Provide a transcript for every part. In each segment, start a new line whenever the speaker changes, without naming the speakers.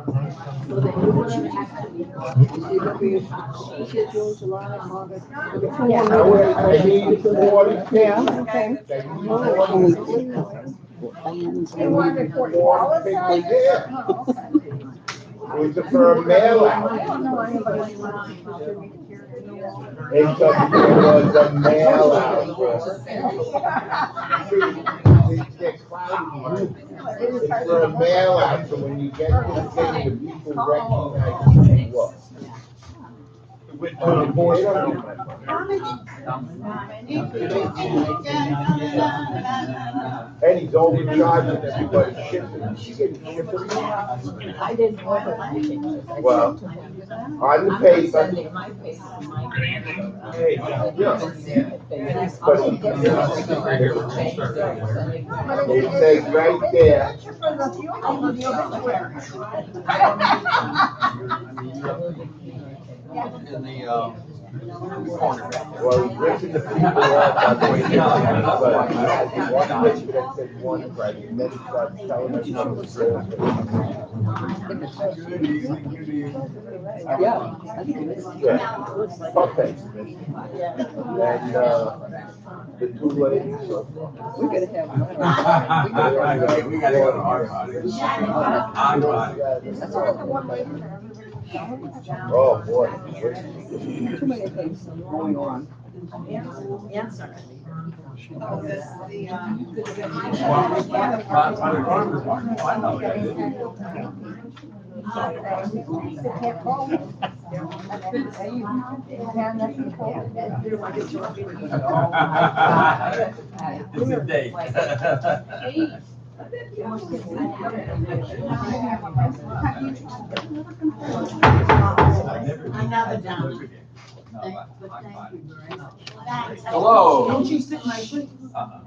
I need 40 pins.
Yeah, okay.
They wanted $40
Yeah. It was for a mail out.
I don't know anybody who wants to distribute here.
It was a mail out. It's for a mail out, so when you get this thing, the people recognize who you are. And he's overcharging everybody shipping. She getting shipping.
I didn't order anything.
Well, on the paper. It says right there.
In the corner.
Well, he's ripping the people off by the way they are, but he has one picture that says one price, and then he starts telling us how to sell it.
Yeah, that's good.
Yeah, okay. And, the two ladies, so.
We're gonna have one.
We gotta go to our bodies. Our bodies.
Oh, boy.
Too many things going on.
I know It's a date.
Another down.
Hello.
Uh-huh.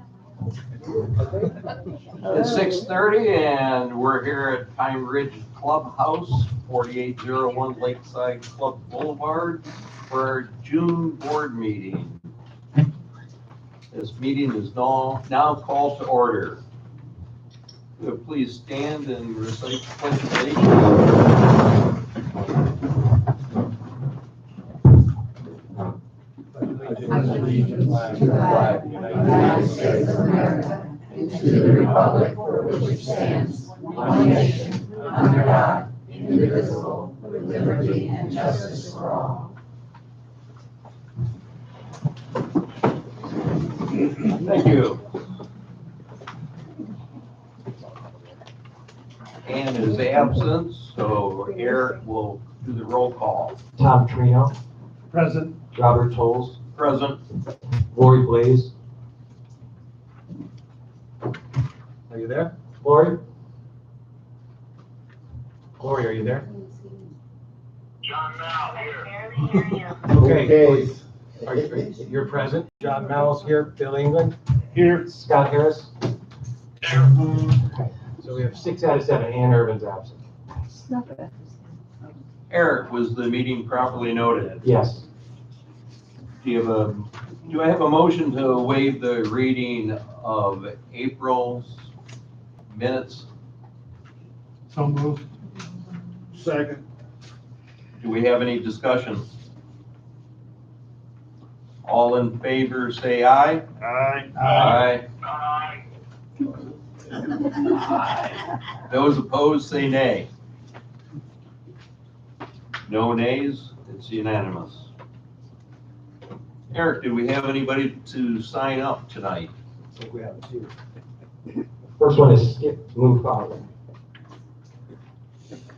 It's 6:30 and we're here at Pine Ridge Clubhouse, 4801 Lakeside Club Boulevard for our June board meeting. This meeting is now called to order. Will you please stand and recite the pledge of allegiance?
To the flag of the United States of America, and to the republic for which it stands, one nation, under God, indivisible, with liberty and justice for all.
Thank you. Ann is absent, so Eric will do the roll call.
Tom Trino,
Present.
Robert Tolles,
Present.
Lori Blaze. Are you there? Lori? Lori, are you there?
John Mal here.
Okay. You're present. John Mall's here. Bill England?
Here.
Scott Harris? So we have 6 out of 7. Ann Irvin's absent.
Eric, was the meeting properly noted?
Yes.
Do I have a motion to waive the reading of April's minutes?
So moved. Second.
Do we have any discussion? All in favor, say aye.
Aye.
Aye. Those opposed, say nay. No nays, it's unanimous. Eric, do we have anybody to sign up tonight?
I think we have 2. First one is Skip Mufala.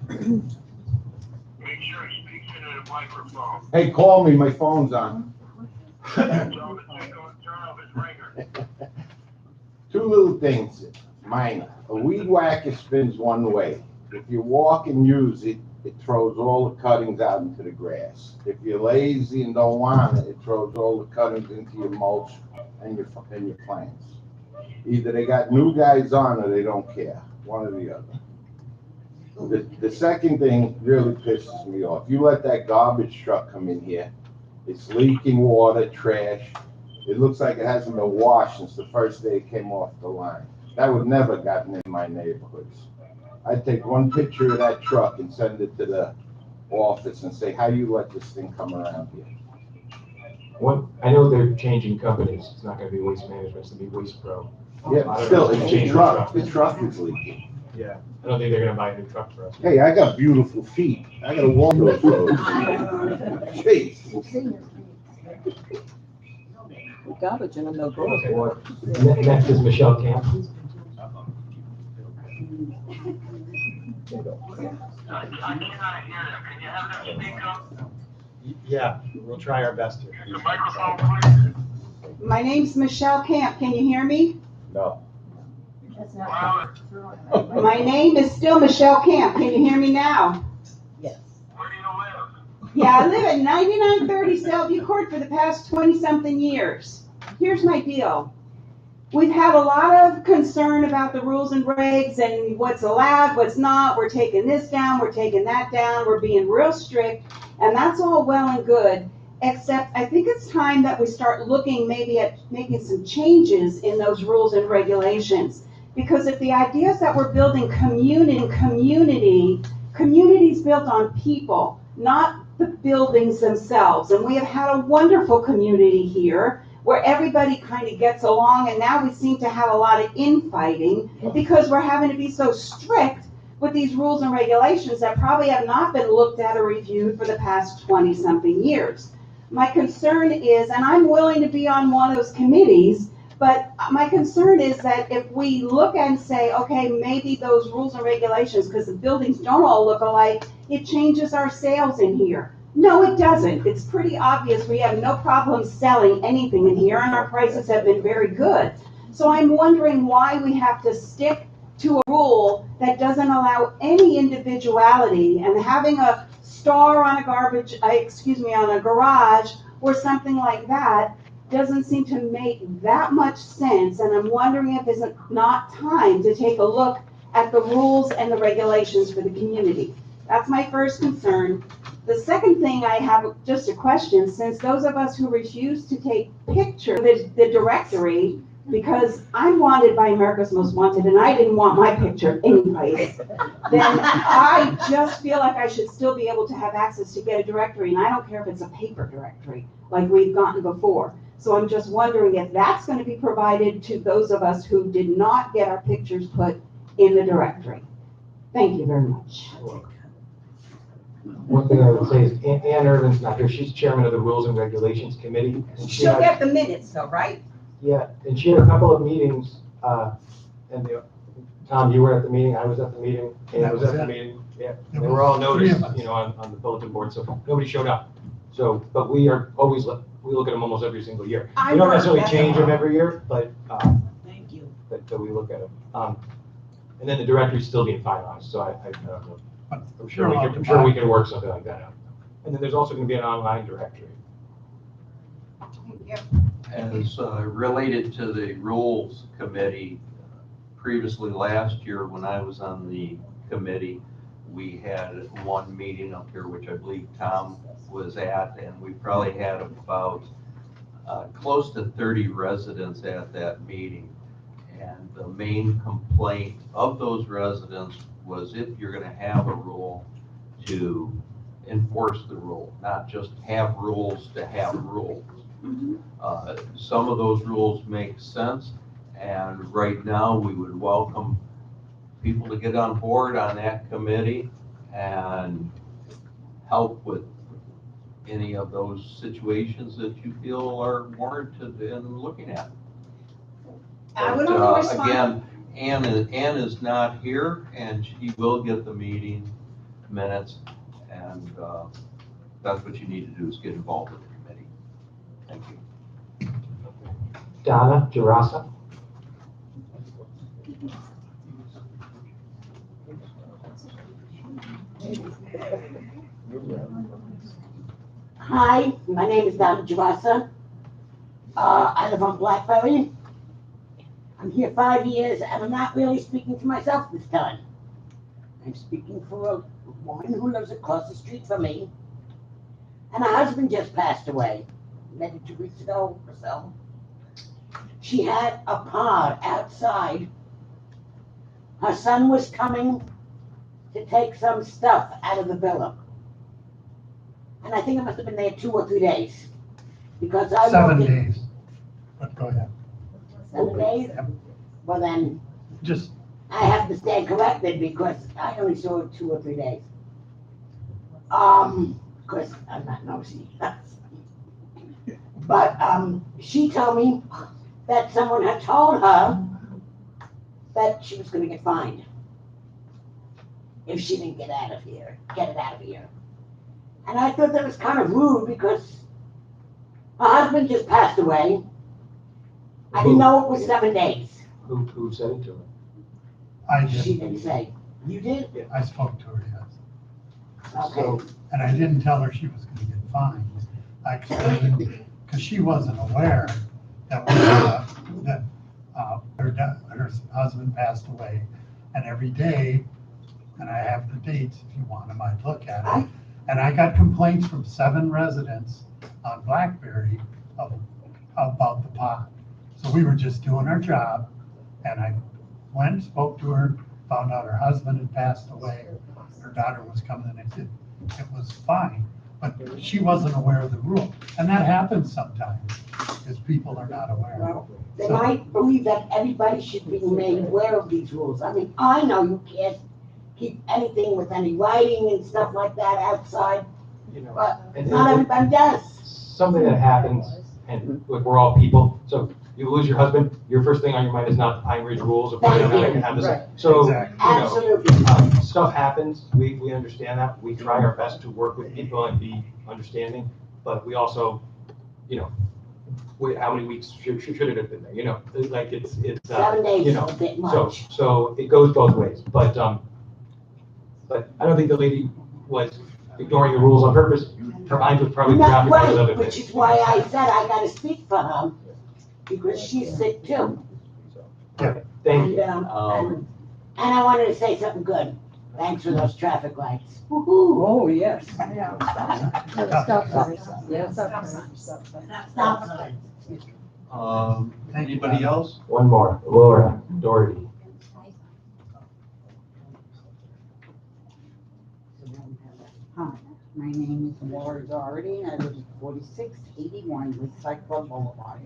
Make sure he speaks into the microphone.
Hey, call me, my phone's on.
Tell him to turn off his ringer.
Two little things, minor. A weed whacker spins one way. If you walk and use it, it throws all the cuttings out into the grass. If you're lazy and don't want it, it throws all the cuttings into your mulch and your plants. Either they got new guys on or they don't care, one or the other. The second thing really pisses me off. You let that garbage truck come in here, it's leaking water, trash. It looks like it hasn't been washed since the first day it came off the line. That would never gotten in my neighborhoods. I'd take one picture of that truck and send it to the office and say, how you let this thing come around here?
I know they're changing companies. It's not gonna be Waste Management, it's gonna be Waste Pro.
Yeah, still, it's a truck, the truck is leaking.
Yeah, I don't think they're gonna buy a new truck for us.
Hey, I got beautiful feet, I gotta walk those roads. Jeez.
With garbage in them, they'll go.
Okay, well, next is Michelle Camp.
I cannot hear them. Can you have them speak up?
Yeah, we'll try our best here.
Use the microphone, please.
My name's Michelle Camp. Can you hear me?
No.
Louder.
My name is still Michelle Camp. Can you hear me now?
Yes.
Where do you live?
Yeah, I live at 9930 Southview Court for the past 20-something years. Here's my deal. We've had a lot of concern about the rules and regs and what's allowed, what's not. We're taking this down, we're taking that down, we're being real strict, and that's all well and good. Except I think it's time that we start looking maybe at making some changes in those rules and regulations. Because if the idea is that we're building community's built on people, not the buildings themselves. And we have had a wonderful community here where everybody kind of gets along, and now we seem to have a lot of infighting because we're having to be so strict with these rules and regulations that probably have not been looked at or reviewed for the past 20-something years. My concern is, and I'm willing to be on one of those committees, but my concern is that if we look and say, okay, maybe those rules and regulations, because the buildings don't all look alike, it changes our sales in here. No, it doesn't. It's pretty obvious we have no problem selling anything in here, and our prices have been very good. So I'm wondering why we have to stick to a rule that doesn't allow any individuality, and having a star on a on a garage or something like that doesn't seem to make that much sense. And I'm wondering if it's not time to take a look at the rules and the regulations for the community. That's my first concern. The second thing I have just a question, since those of us who refuse to take pictures of the directory, because I'm wanted by America's Most Wanted and I didn't want my picture anyplace, then I just feel like I should still be able to have access to get a directory, and I don't care if it's a paper directory like we've gotten before. So I'm just wondering if that's going to be provided to those of us who did not get our pictures put in the directory. Thank you very much.
One thing I would say is Ann Irvin's not here. She's chairman of the Rules and Regulations Committee. And
She'll get the minutes though, right?
Yeah, and she had a couple of meetings, and Tom, you were at the meeting, I was at the meeting, and I was at the meeting. Yeah, they were all noticed, on the bulletin board, so nobody showed up. So, but we are always, we look at them almost every single year. We don't necessarily change them every year, but,
Thank you.
but we look at them. And then the directory's still being finalized, so I don't know. I'm sure we can work something like that out. And then there's also gonna be an online directory.
As related to the Rules Committee, previously last year when I was on the committee, we had one meeting up here, which I believe Tom was at, and we probably had about close to 30 residents at that meeting. And the main complaint of those residents was if you're gonna have a rule, to enforce the rule, not just have rules to have rules. Some of those rules make sense, and right now we would welcome people to get on board on that committee and help with any of those situations that you feel are warranted in looking at.
I would
But,
only respond.
Again, Ann is not here, and she will get the meeting minutes, and that's what you need to do, is get involved with the committee. Thank you.
Donna Gerasa.
Hi, my name is Donna Javasa. I live on Blackberry. I'm here 5 years, and I'm not really speaking for myself this time. I'm speaking for a woman who lives across the street from me. And her husband just passed away, maybe 2 weeks ago or so. She had a pod outside. Her son was coming to take some stuff out of the villa. And I think I must have been there 2 or 3 days. Because I
7
walked in.
days. But go ahead.
7 days?
Yep.
Well then,
Just,
I have to stand corrected because I only saw it 2 or 3 days. Because I'm not nosy. But, she told me that someone had told her that she was gonna get fined if she didn't get it out of here. And I thought that was kind of rude because her husband just passed away. I didn't know it was 7 days.
Who said it to her?
I
She
did,
didn't say. You did?
I spoke to her, yes.
Okay.
And I didn't tell her she was gonna get fined. I explained, because she wasn't aware that, her husband passed away. And every day, and I have the dates if you want them, I'd look at it. And I got complaints from 7 residents on Blackberry about the pond. So we were just doing our job, and I went, spoke to her, found out her husband had passed away. Her daughter was coming, and it was fine, but she wasn't aware of the rule. And that happens sometimes, because people are not aware.
Well, then
So-
I believe that everybody should be made aware of these rules. I mean, I know you can't keep anything with any writing and stuff like that outside,
You know,
but
and-
not
and-
everybody does.
Something that happens, and look, we're all people, so you lose your husband, your first thing on your mind is not the Pine Ridge rules or finding out how to have this.
Right.
So, you
Exactly.
know,
Absolutely.
stuff happens, we understand that, we try our best to work with people and be understanding, but we also, you know, how many weeks should it have been there, you know, like it's,
7 days
you
is
know,
a bit
so,
much.
so it goes both ways, but I don't think the lady was ignoring the rules on purpose, her mind was probably
Not
preoccupied with
right,
other
which
things.
is why I said I gotta speak for her, because she's sick too.
Thank you.
And I wanted to say something good. Thanks for those traffic lights. Woo-hoo.
Oh, yes.
Stop
Yes.
Stop sign.
Anybody else?
One more, Laura Doherty.
Hi, my name is Laura Doherty, I live at 4681 Woodside Club Boulevard.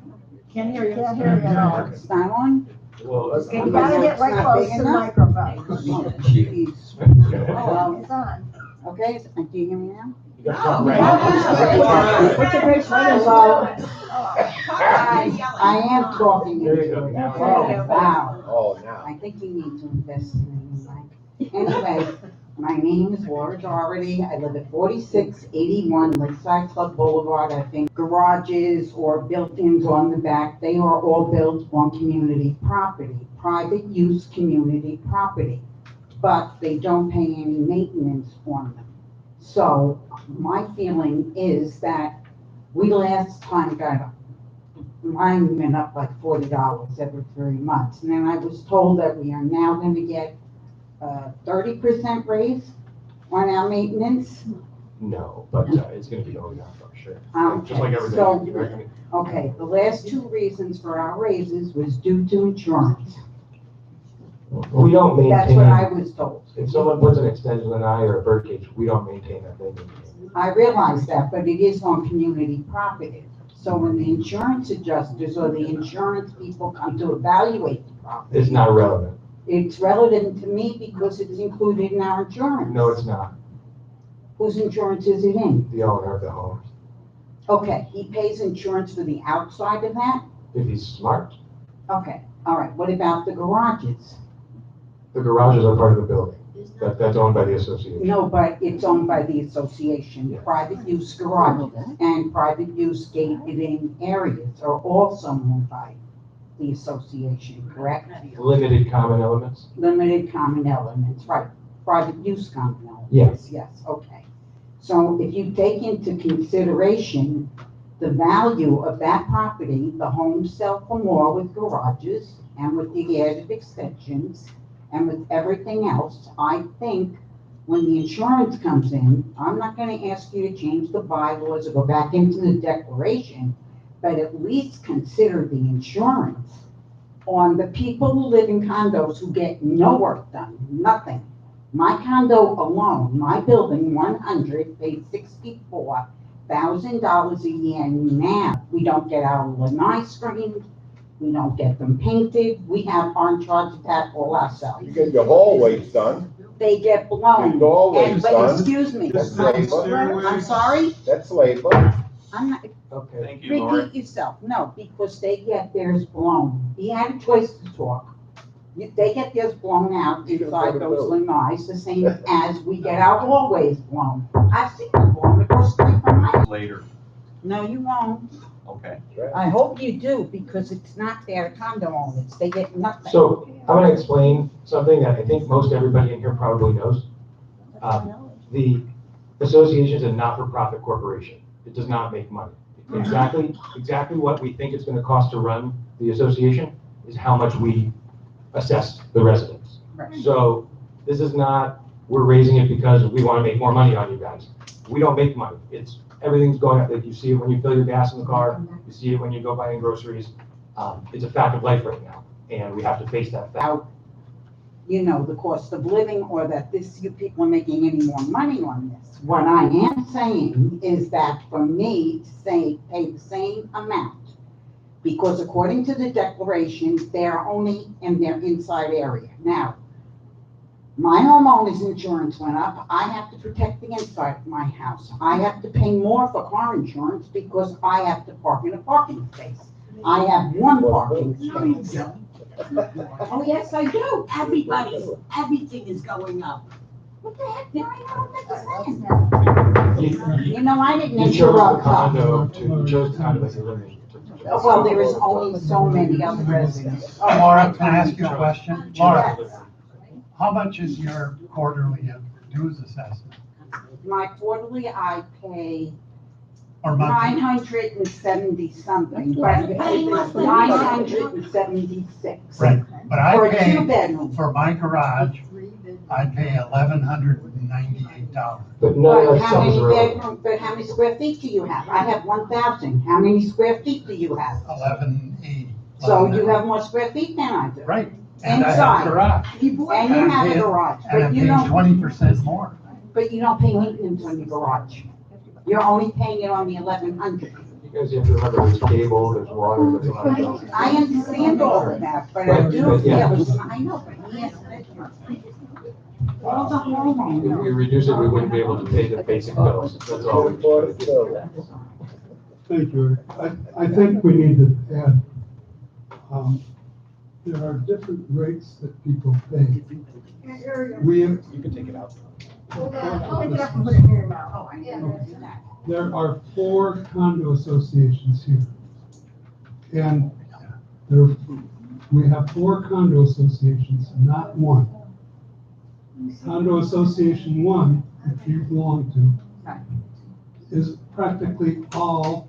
Can't hear you at all.
It's not on?
Well,
You gotta get right close to the microphone.
Jeez.
It's on.
Okay, do you hear me now?
You got something
Oh.
Put your face right in low. I am talking
There you
into
go.
it.
Now.
Wow.
Oh, now.
I think you need to invest in a new mic. Anyway, my name is Laura Doherty. I live at 4681 Lakeside Club Boulevard. I think garages or built-ins on the back, they are all built on community property, private use community property, but they don't pay any maintenance on them. So my feeling is that we last time got, mine went up like $40 every 3 months. And then I was told that we are now going to get 30% raise on our maintenance.
No, but it's gonna be going up, I'm sure.
Okay,
Just like everything.
so-
you know, I mean,
Okay, the last 2 reasons for our raises was due to insurance.
We don't
That's what I
maintain,
was told.
if someone puts an extension in an eye or a birdcage, we don't maintain that thing.
I realize that, but it is on community property. So when the insurance adjusters or the insurance people come to evaluate the property.
It's not relevant.
It's relevant to me because it's included in our insurance.
No, it's not.
Whose insurance is it in?
The owner of the home.
Okay, he pays insurance for the outside of that?
If he's smart,
Okay, all right, what about the garages?
the garages are part of the building. That's owned by the association.
No, but it's owned by the association.
Yeah.
Private use garages and private use gated in areas are also owned by the association, correct?
Limited common elements?
Limited common elements, right, private use common elements.
Yes.
Yes, okay. So if you take into consideration the value of that property, the homes sell for more with garages and with the added extensions and with everything else, I think when the insurance comes in, I'm not gonna ask you to change the bylaws or go back into the declaration, but at least consider the insurance on the people who live in condos who get no work done, nothing. My condo alone, my building, 100, paid $64,000 a year now. We don't get our lanai screened, we don't get them painted, we have on charge of that all ourselves.
You get your hallways done,
They get blown.
your doorways
But
done,
excuse me,
that's labor,
I'm sorry,
that's labor.
I'm not,
Okay.
Thank you, Lori.
repeat yourself, no, because they get theirs blown. He had a choice to talk. They get theirs blown out inside those lanais, the same as we get our hallways blown. I've seen them blown across the street from my house.
Later,
No, you won't.
okay.
I hope you do, because it's not their condo owners, they get nothing.
So I'm gonna explain something that I think most everybody in here probably knows. The association is a not-for-profit corporation. It does not make money. Exactly what we think it's gonna cost to run the association is how much we assess the residents.
Right.
So this is not, we're raising it because we wanna make more money on you guys. We don't make money. Everything's going up. Like you see it when you fill your gas in the car, you see it when you go buying groceries. It's a fact of life right now, and we have to face that fact.
Out, you know, the cost of living, or that you people are making any more money on this. What I am saying is that for me to pay the same amount, because according to the declarations, they're only in their inside area. Now, my homeowner's insurance went up. I have to protect the inside of my house. I have to pay more for car insurance because I have to park in a parking space. I have one parking space. Oh, yes, I do.
Everything is going up.
What the heck, now I don't understand. You know, I didn't
You chose the
interrupt.
condo you chose the condo as your living.
Well, there is only so many other residents.
Laura, can I ask you a question? Laura,
Yes.
how much is your quarterly dues assessment
My quarterly, I pay
or monthly?
970 something, but it's 976.
Right, but
For
I
a
pay,
two-bedroom.
for my garage, I pay $1,198.
But none of
But
that
how
stuff is
many
relevant.
bedroom, but how many square feet do you have? I have 1,000. How many square feet do you have?
1180.
So you have more square feet than I do.
Right, and I have
Inside.
a garage,
And you have a garage,
and I'm
but you
paying
don't,
20% more.
but you don't pay maintenance on your garage. You're only paying it on the 1,100.
You guys have to remember, there's cable, there's water, there's a lot of stuff.
I understand all of that, but I do
Yeah.
feel, I know, but yes, all the
If we
homeowners.
reduce it, we wouldn't be able to pay the basic bills. That's all we try to do.
Thank you. I think we need to add, there are different rates that people pay. We,
You can take it out.
there are 4 condo associations here. And we have 4 condo associations, not one. Condo Association 1, which you belong to, is practically all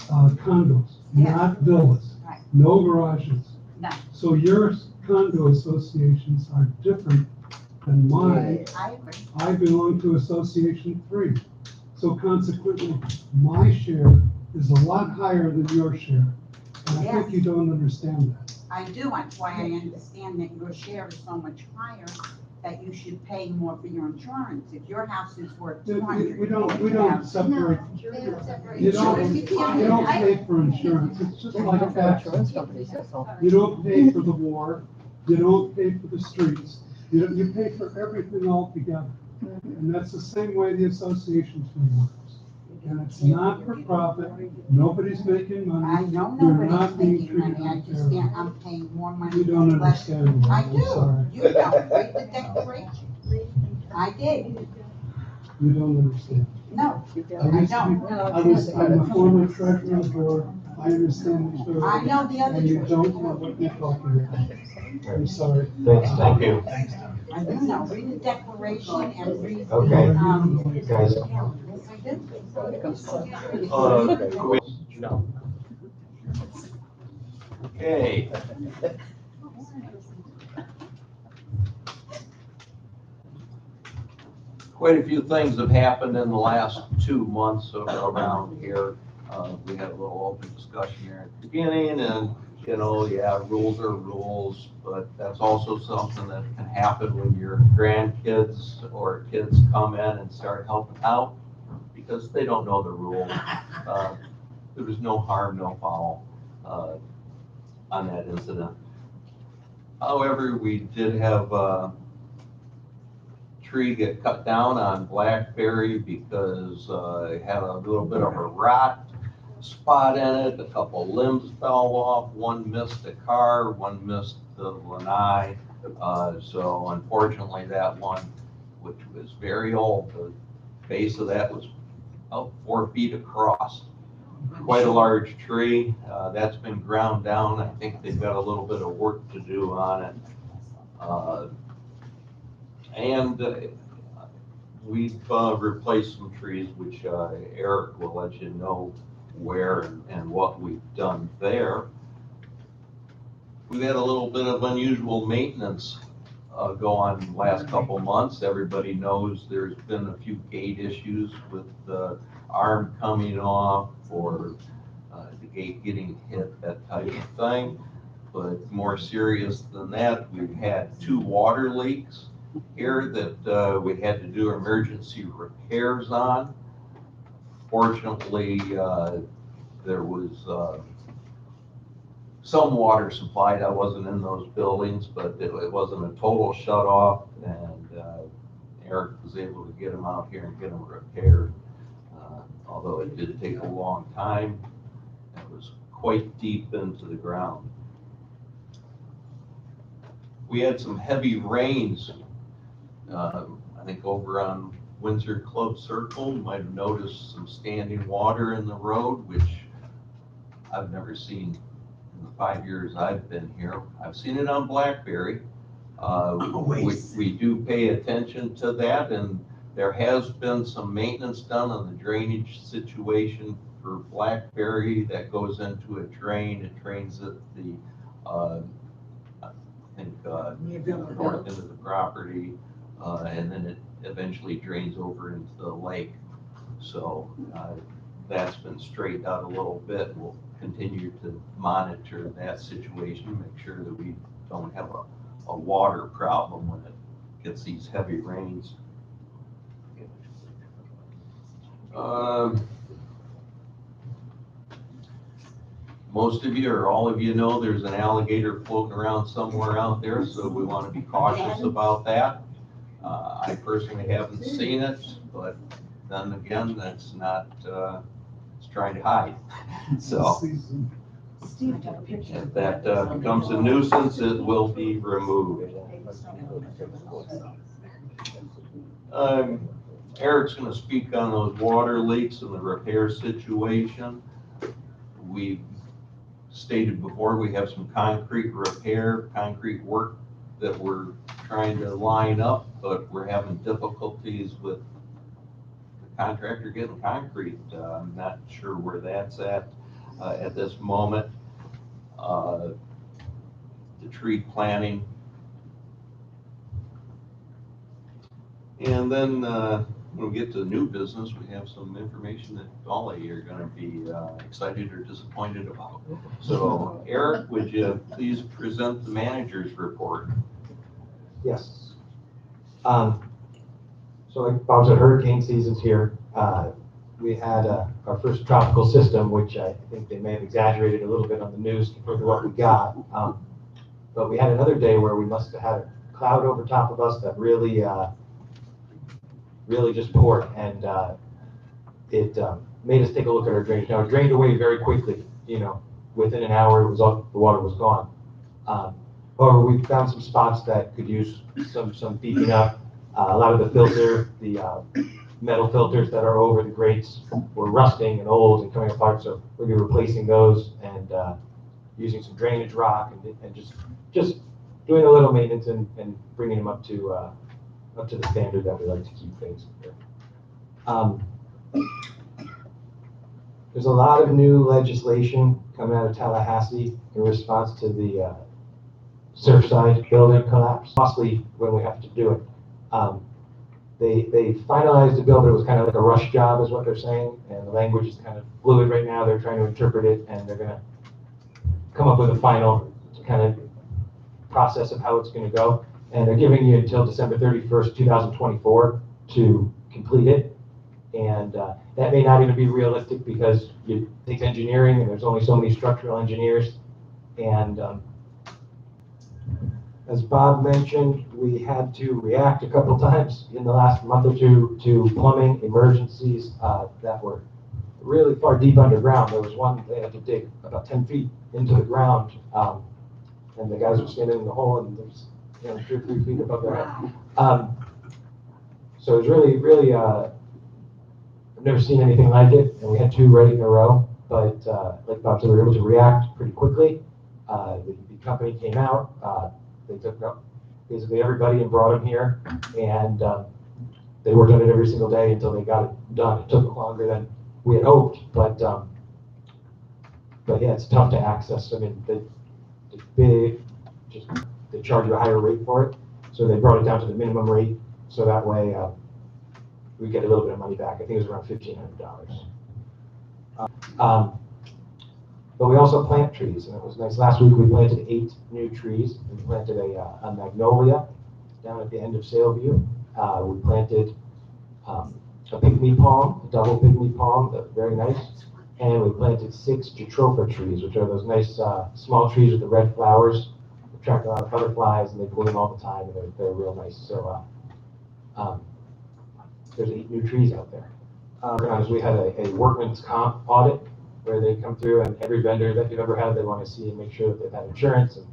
condos, not villas,
Right.
no garages.
No.
So your condo associations are different than mine.
I agree.
I belong to Association 3. So consequently, my share is a lot higher than your share. And I think you don't understand that.
I do, that's why I understand that your share is so much higher, that you should pay more for your insurance. If your house is worth
We
200.
we don't separate, you don't pay for insurance, it's just like taxes. You don't pay for the war, you don't pay for the streets, you pay for everything altogether. And that's the same way the association fee works. And it's not for profit, nobody's making
I
money,
know
you're
nobody's
not being
making money,
treated
I just
unfairly.
can't, I'm paying more money.
You don't
than less.
understand that,
I
I'm sorry.
do, you don't, read the declaration. I did,
You don't understand.
no,
I
I
used to be,
don't.
I'm a former treasurer of the board, I understand the story.
I know the other
And you
treasurer.
don't know what you're talking about. I'm sorry.
Thanks, thank you.
Thanks, Tom.
I do know, read the declaration and read the,
Okay. Guys.
yes, I do.
No. Okay. Quite a few things have happened in the last 2 months around here. We had a little open discussion here at the beginning, and you know, yeah, rules are rules, but that's also something that can happen when your grandkids or kids come in and start helping out because they don't know the rules. There was no harm, no foul on that incident. However, we did have a tree get cut down on Blackberry because it had a little bit of a rot spot in it. A couple limbs fell off. One missed the car, one missed the lanai. So unfortunately, that one, which was very old, the base of that was about 4 feet across. Quite a large tree. That's been ground down. I think they've got a little bit of work to do on it. And we've replaced some trees, which Eric will let you know where and what we've done there. We've had a little bit of unusual maintenance go on the last couple months. Everybody knows there's been a few gate issues with the arm coming off or the gate getting hit, that type of thing. But more serious than that, we've had 2 water leaks here that we had to do emergency repairs on. Fortunately, there was some water supply that wasn't in those buildings, but it wasn't a total shut off, and Eric was able to get them out here and get them repaired. Although it did take a long time, it was quite deep into the ground. We had some heavy rains, I think over on Windsor Club Circle. You might have noticed some standing water in the road, which I've never seen in the 5 years I've been here. I've seen it on Blackberry. We do pay attention to that, and there has been some maintenance done on the drainage situation for Blackberry that goes into a drain. It drains at the, I think, north end of the property, and then it eventually drains over into the lake. So that's been straightened out a little bit. We'll continue to monitor that situation, make sure that we don't have a water problem when it gets these heavy rains. Most of you or all of you know there's an alligator floating around somewhere out there, so we want to be cautious about that. I personally haven't seen it, but then again, that's not, it's trying to hide. So if that becomes a nuisance, it will be removed. Eric's going to speak on those water leaks and the repair situation. We stated before we have some concrete work that we're trying to line up, but we're having difficulties with the contractor getting concrete. I'm not sure where that's at this moment. The tree planting. And then when we get to the new business, we have some information that all of you are going to be excited or disappointed about. So Eric, would you please present the manager's report?
Yes. So like Bob said, hurricane season's here. We had our first tropical system, which I think they may have exaggerated a little bit on the news compared to what we got. But we had another day where we must have had a cloud over top of us that really just poured, and it made us take a look at our drainage. Now it drained away very quickly, you know, within an hour it was all, the water was gone. However, we found some spots that could use some beefing up. A lot of the metal filters that are over the grates were rusting and old and coming apart, so we'll be replacing those and using some drainage rock and just doing a little maintenance and bringing them up to the standard that we like to keep things here. There's a lot of new legislation coming out of Tallahassee in response to the Surfside building collapse, possibly when we have to do it. They finalized the bill, but it was kind of like a rush job is what they're saying, and the language is kind of fluid right now. They're trying to interpret it, and they're going to come up with a final kind of process of how it's gonna go. And they're giving you until December 31st, 2024 to complete it. And that may not even be realistic because it takes engineering and there's only so many structural engineers. And as Bob mentioned, we had to react a couple times in the last month or two to plumbing emergencies that were really far deep underground. There was one they had to dig about 10 feet into the ground, and the guys were standing in the hole, and there's 2 or 3 feet above their head. So it was really, I've never seen anything like it, and we had 2 right in a row. But like Bob said, we were able to react pretty quickly. The company came out. They took up basically everybody and brought them here, and they worked on it every single day until they got it done. It took longer than we had hoped, but yeah, it's tough to access. I mean, they charge you a higher rate for it, so they brought it down to the minimum rate, so that way we get a little bit of money back. I think it was around $1,500. But we also plant trees, and it was nice. Last week we planted 8 new trees. We planted a magnolia down at the end of Sailview. We planted a pygmy palm, a double pygmy palm, that's very nice. And we planted 6 jatropha trees, which are those nice small trees with the red flowers. They attract a lot of butterflies, and they bloom all the time, and they're real nice. So there's 8 new trees out there. We had a workman's comp audit, where they come through, and every vendor that you've ever had, they want to see and make sure that they've had insurance and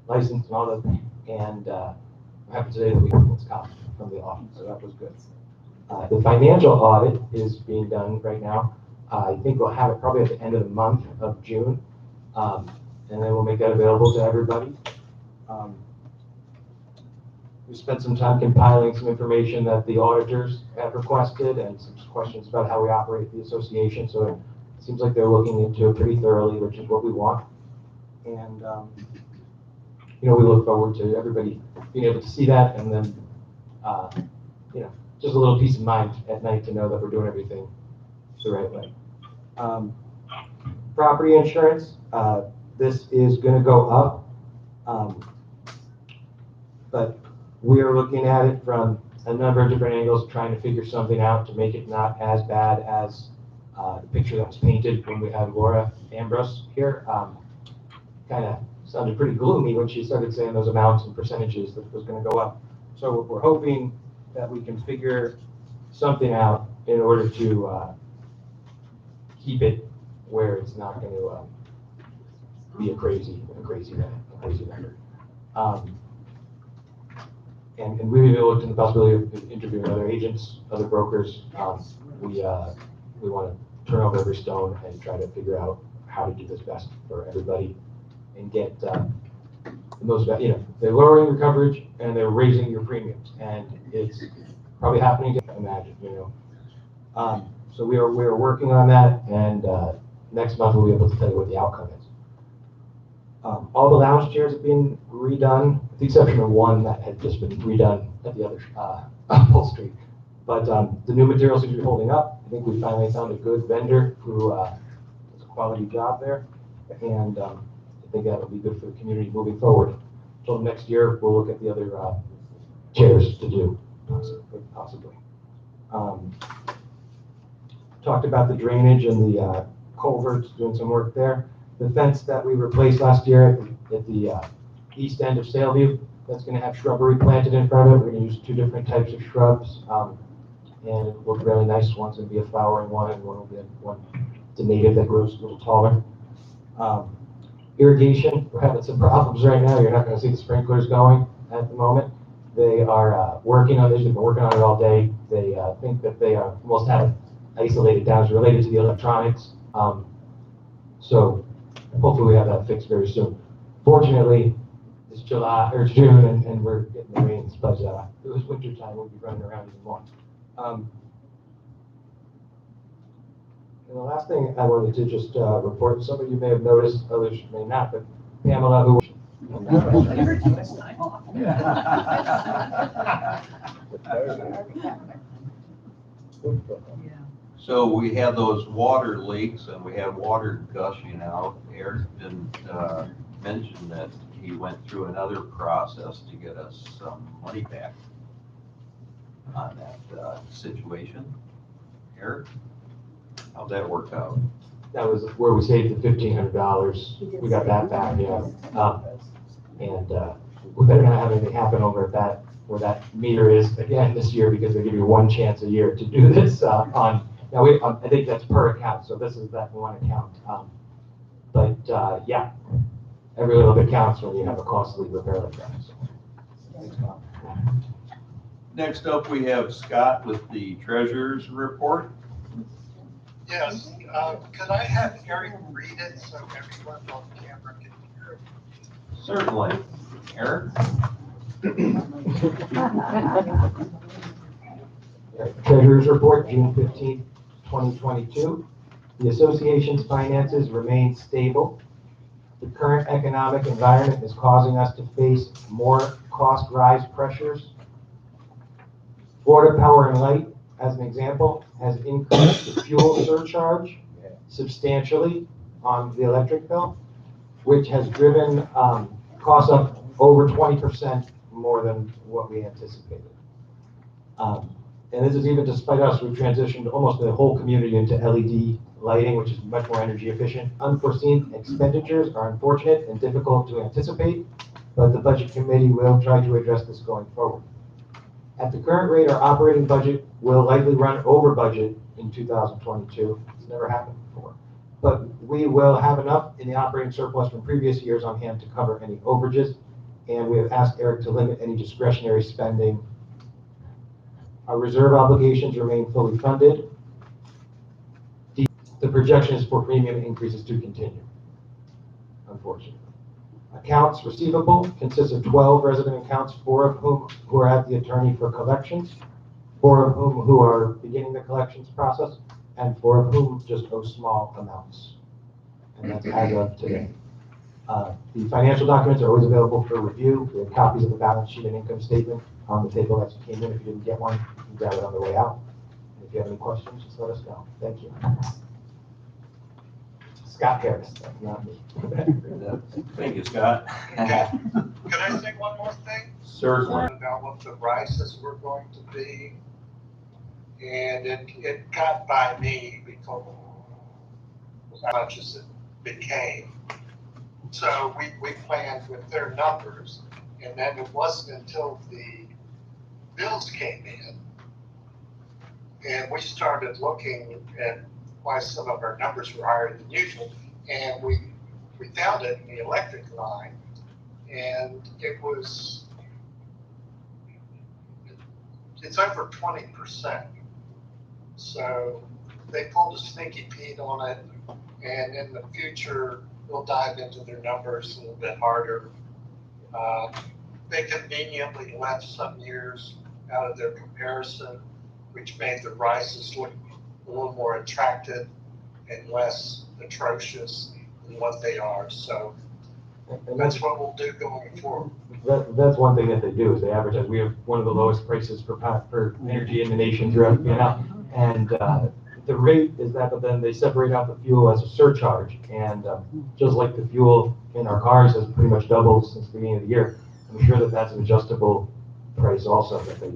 license and all that. And it happened today that we got this copy from the audit, so that was good. The financial audit is being done right now. I think we'll have it probably at the end of the month of June, and then we'll make that available to everybody. We spent some time compiling some information that the auditors have requested and some questions about how we operate the association. So it seems like they're looking into it pretty thoroughly, which is what we want. And, we look forward to everybody being able to see that, and then, just a little peace of mind at night to know that we're doing everything the right way. Property insurance, this is going to go up, but we are looking at it from a number of different angles, trying to figure something out to make it not as bad as the picture that was painted when we had Laura Ambrose here. Kind of sounded pretty gloomy when she started saying those amounts and percentages that was going to go up. So we're hoping that we can figure something out in order to keep it where it's not going to be a crazy number. And we've even looked into the possibility of interviewing other agents, other brokers. We want to turn over every stone and try to figure out how to do this best for everybody and get the most, they're lowering your coverage and they're raising your premiums, and it's probably happening to imagine, So we are working on that, and next month we'll be able to tell you what the outcome is. All the lounge chairs have been redone, with the exception of one that had just been redone at the other upholstery. But the new materials seem to be holding up. I think we finally found a good vendor who does a quality job there, and I think that will be good for the community moving forward. So next year we'll look at the other chairs to do, possibly. Talked about the drainage and the culverts, doing some work there. The fence that we replaced last year at the east end of Sailview, that's going to have shrubbery planted in front of it. We're going to use 2 different types of shrubs, and it will look really nice. One's going to be a flowering one, and one will be it's a native that grows a little taller. Irrigation, we're having some problems right now. You're not going to see the sprinklers going at the moment. They are working on this. They've been working on it all day. They think that they almost have it isolated down. It's related to the electronics. So hopefully we have that fixed very soon. Fortunately, it's July or June, and we're getting the rains, but if it was winter time, we'll be running around even more. And the last thing I wanted to just report, some of you may have noticed, others may not, but Pamela, who
So we had those water leaks and we had water gushing out. Eric didn't mention that he went through another process to get us some money back on that situation. Eric, how'd that work out?
That was where we saved the $1,500. We got that back, yeah. And we better not have anything happen over at that, where that meter is again this year, because they give you one chance a year to do this on. Now, I think that's per account, so this is that one account. Yeah, every little bit counts when you have a costly repair like that. So.
Next up, we have Scott with the treasurer's report.
Yes, could I have Eric read it so everyone on camera can hear it?
Certainly. Eric?
Treasurer's report, June 15th, 2022. The association's finances remain stable. The current economic environment is causing us to face more cost rise pressures. Florida Power and Light, as an example, has increased the fuel surcharge substantially on the electric bill, which has driven costs up over 20% more than what we anticipated. And this is even despite us. We've transitioned almost the whole community into LED lighting, which is much more energy efficient. Unforeseen expenditures are unfortunate and difficult to anticipate, but the budget committee will try to address this going forward. At the current rate, our operating budget will likely run over budget in 2022. It's never happened before. But we will have enough in the operating surplus from previous years on hand to cover any overages, and we have asked Eric to limit any discretionary spending. Our reserve obligations remain fully funded. The projection is for premium increases to continue, unfortunately. Accounts receivable consists of 12 resident accounts, 4 of whom who are at the attorney for collections, 4 of whom who are beginning the collections process, and 4 of whom just owe small amounts. And that's as of today. The financial documents are always available for review. We have copies of the balance sheet and income statement on the table that you came in. If you didn't get one, you can grab it on the way out. And if you have any questions, just let us know. Thank you. Scott Harris, not me.
Thank you, Scott.
Okay. Could I say one more thing?
Certainly.
About what the rises were going to be. And it got by me because how much as it became. So we planned with their numbers, and then it wasn't until the bills came in and we started looking at why some of our numbers were higher than usual, and we found it in the electric line, and it's over 20%. So they pulled a sneaky Pete on it, and in the future we'll dive into their numbers a little bit harder. They conveniently left some years out of their comparison, which made the rises look a little more attractive and less atrocious than what they are. So that's what we'll do going forward.
That's one thing that they do, is they advertise. We have one of the lowest prices for energy in the nation throughout Vienna. And the rate is that, but then they separate out the fuel as a surcharge. And just like the fuel in our cars has pretty much doubled since the beginning of the year, I'm sure that that's an adjustable price also, that the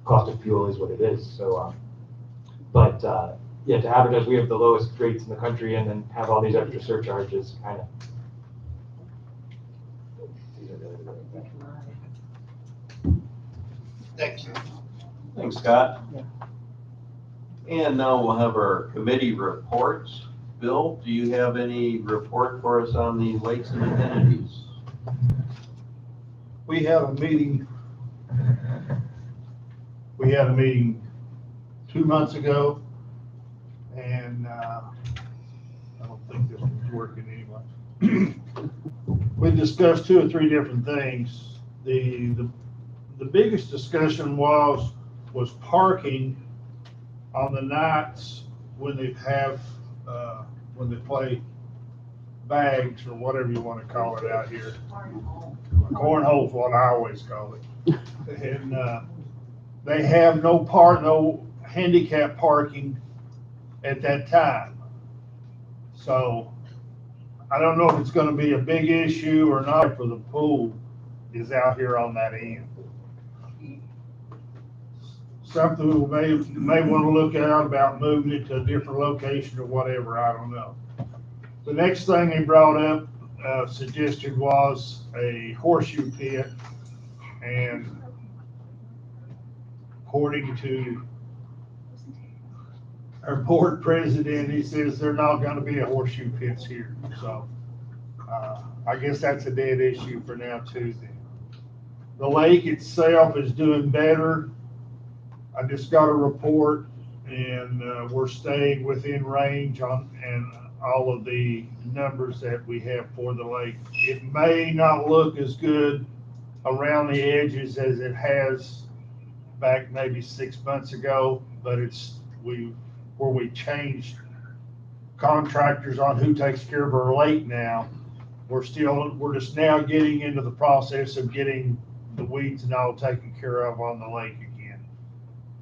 cost of fuel is what it is. So, yeah, to advertise we have the lowest rates in the country and then have all these extra surcharges, kind of.
Thank you.
Thanks, Scott. And now we'll have our committee reports. Bill, do you have any report for us on the lakes and amenities?
We had a meeting 2 months ago, and I don't think this one's working anyway. We discussed 2 or 3 different things. The biggest discussion was parking on the nights when they when they play bags, or whatever you want to call it out here. Cornhole's what I always call it. And they have no handicap parking
at that time. So I don't know if it's gonna be a big issue or not for the pool is out here on that end. Something we may wanna look at about moving it to a different location or whatever, I don't know. The next thing they brought up, suggested was a horseshoe pit, and according to our board president, he says they're not gonna be a horseshoe pits here, so, I guess that's a dead issue for now too then. The lake itself is doing better. I just got a report and, we're staying within range on, and all of the numbers that we have for the lake. It may not look as good around the edges as it has back maybe 6 months ago, but where we changed contractors on who takes care of our lake now, we're just now getting into the process of getting the weeds and all taken care of on the lake again.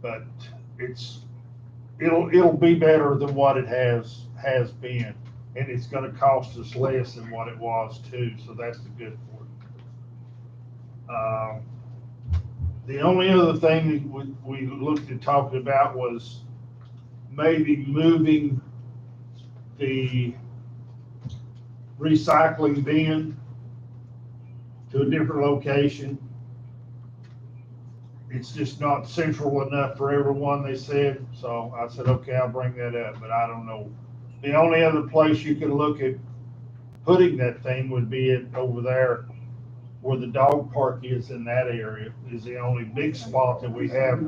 But it'll be better than what it has been, and it's gonna cost us less than what it was too, so that's the good part. The only other thing we looked at talking about was maybe moving the recycling bin to a different location. It's just not central enough for everyone, they said, so I said, okay, I'll bring that up, but I don't know. The only other place you could look at putting that thing would be over there where the dog park is, in that area is the only big spot that we have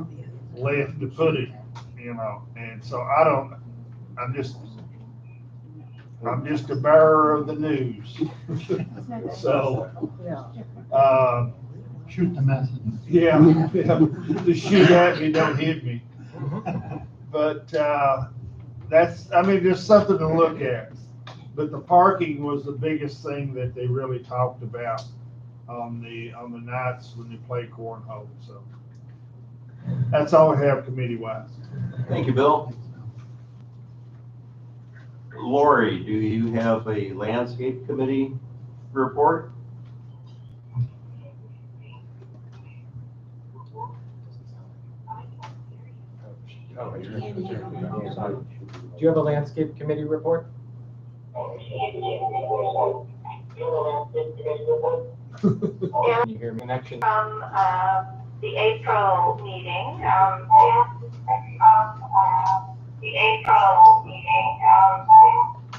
left to put it, you know, and so I'm just a bearer of the news. So,
Shoot the message.
yeah, to shoot at me, don't hit me. But, just something to look at. But the parking was the biggest thing that they really talked about on the nights when they play cornhole, so. That's all I have committee-wise.
Thank you, Bill. Lori, do you have a landscape committee report?
Do you have a landscape committee report? Can you hear me? Connection.
From the April meeting,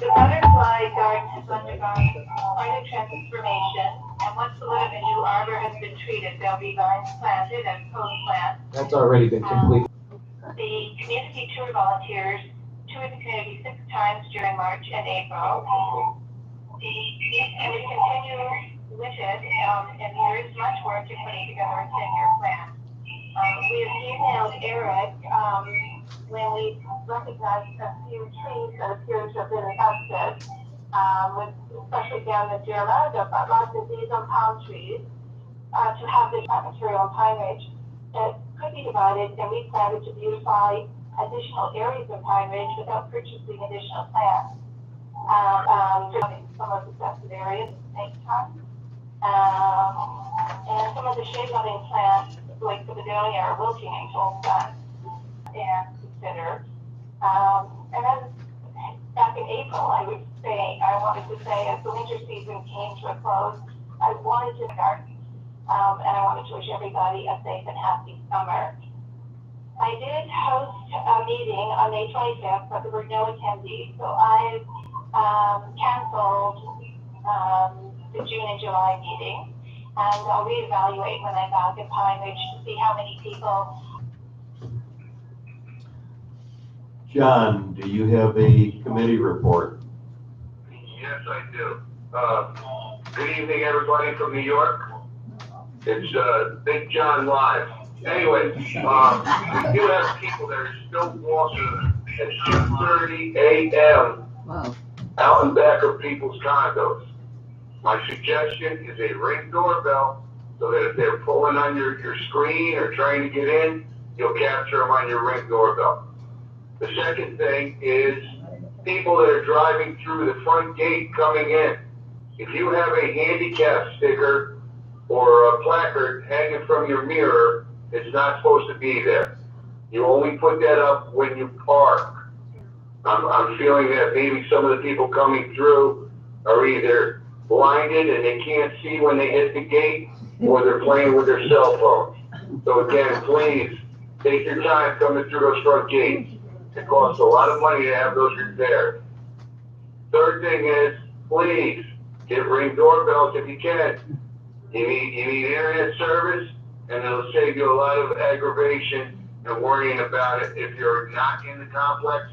the butterfly garden has undergone quite a transformation, and once the new arbor has been treated, there'll be vines planted and co-plants.
That's already been completed.
The community tour volunteers toured the community 6 times during March and April. And we continue with it, and there is much work in putting together a 10-year plan. We have emailed Eric when we recognized a few trees that appear to have been affected, especially down the Jura, the butlock disease on palm trees, to have this material pine ridge that could be divided, and we planted to beautify additional areas of pine ridge without purchasing additional plants. Some of the affected areas at the same time. And some of the shade-loving plants, like the begonia, are wilting until sun and consider. And then back in April, I wanted to say, as the winter season came to a close, I wanted to garden, and I wanted to wish everybody a safe and happy summer. I did host a meeting on May 25th, but there were no attendees, so I canceled the June and July meeting, and I'll reevaluate when I'm back in Pine Ridge to see how many people.
John, do you have a committee report?
Yes, I do. Good evening, everybody from New York. It's Big John Live. Anyway, we do have people that are still walking at 2:30 a.m. out and back of people's condos. My suggestion is a Ring doorbell, so that if they're pulling on your screen or trying to get in, you'll capture them on your Ring doorbell.
The second thing is people that are driving through the front gate coming in. If you have a handicap sticker or a placard hanging from your mirror, it's not supposed to be there. You only put that up when you park. I'm feeling that maybe some of the people coming through are either blinded and they can't see when they hit the gate, or they're playing with their cell phones. So again, please, take your time coming through those front gates. It costs a lot of money to have those repaired. Third thing is, please, get Ring doorbells if you can. You need internet service, and it'll save you a lot of aggravation and worrying about it if you're not in the complex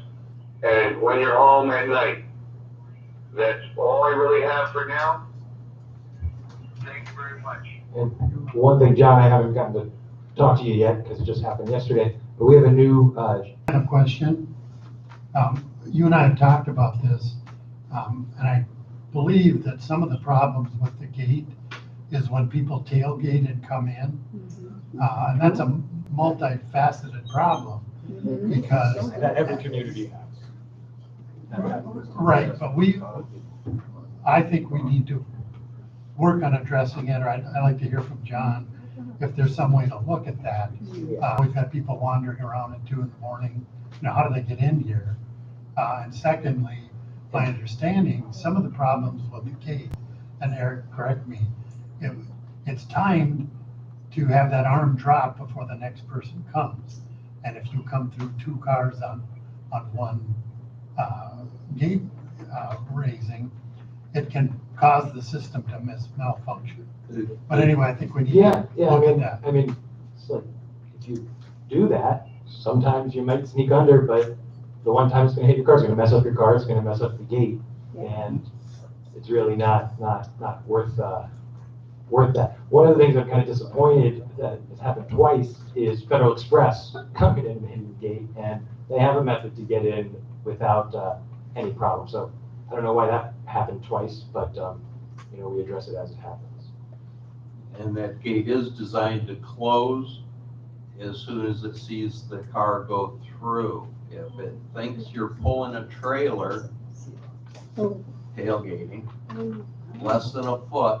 and when you're home at night. That's all I really have for now. Thank you very much.
And one thing, John, I haven't gotten to talk to you yet because it just happened yesterday, but we have a new,
I have a question. You and I have talked about this, and I believe that some of the problems with the gate is when people tailgate and come in. And that's a multifaceted problem because.
that every community has.
Right, but I think we need to work on addressing it, or I'd like to hear from John if there's some way to look at that. We've had people wandering around at 2 in the morning, how do they get in here? And secondly, my understanding, some of the problems with the gate, and Eric, correct me, it's timed to have that arm drop before the next person comes. And if you come through 2 cars on one gate raising, it can cause the system to malfunction. But anyway, I think we need to look at that.
I mean, it's like, if you do that, sometimes you might sneak under, but the one time it's gonna hit your car, it's gonna mess up your car, it's gonna mess up the gate, and it's really not worth that. One of the things I'm kind of disappointed that has happened twice is Federal Express coming in the gate, and they have a method to get in without any problem. So I don't know why that happened twice, but we address it as it happens.
And that gate is designed to close as soon as it sees the car go through. If it thinks you're pulling a trailer, tailgating, less than a foot,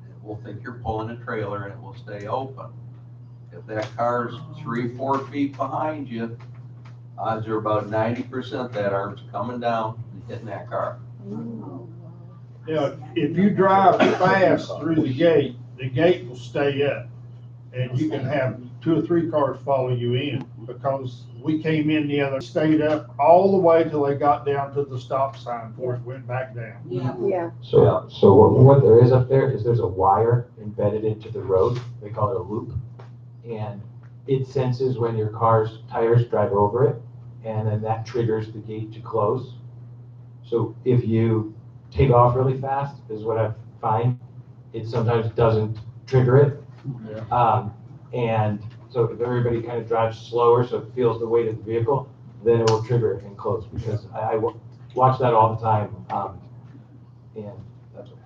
it will think you're pulling a trailer and it will stay open. If that car's 3-4 feet behind you, odds are about 90% that arm's coming down and hitting that car.
If you drive fast through the gate will stay up. And you can have 2 or 3 cars follow you in, because we came in the other, stayed up all the way till they got down to the stop sign before it went back down.
Yeah.
So what there is up there is there's a wire embedded into the road. They call it a loop. And it senses when your car's tires drive over it, and then that triggers the gate to close. So if you take off really fast, is what I find, it sometimes doesn't trigger it. And so if everybody kind of drives slower, so it feels the weight of the vehicle, then it will trigger it and close, because I watch that all the time, and that's what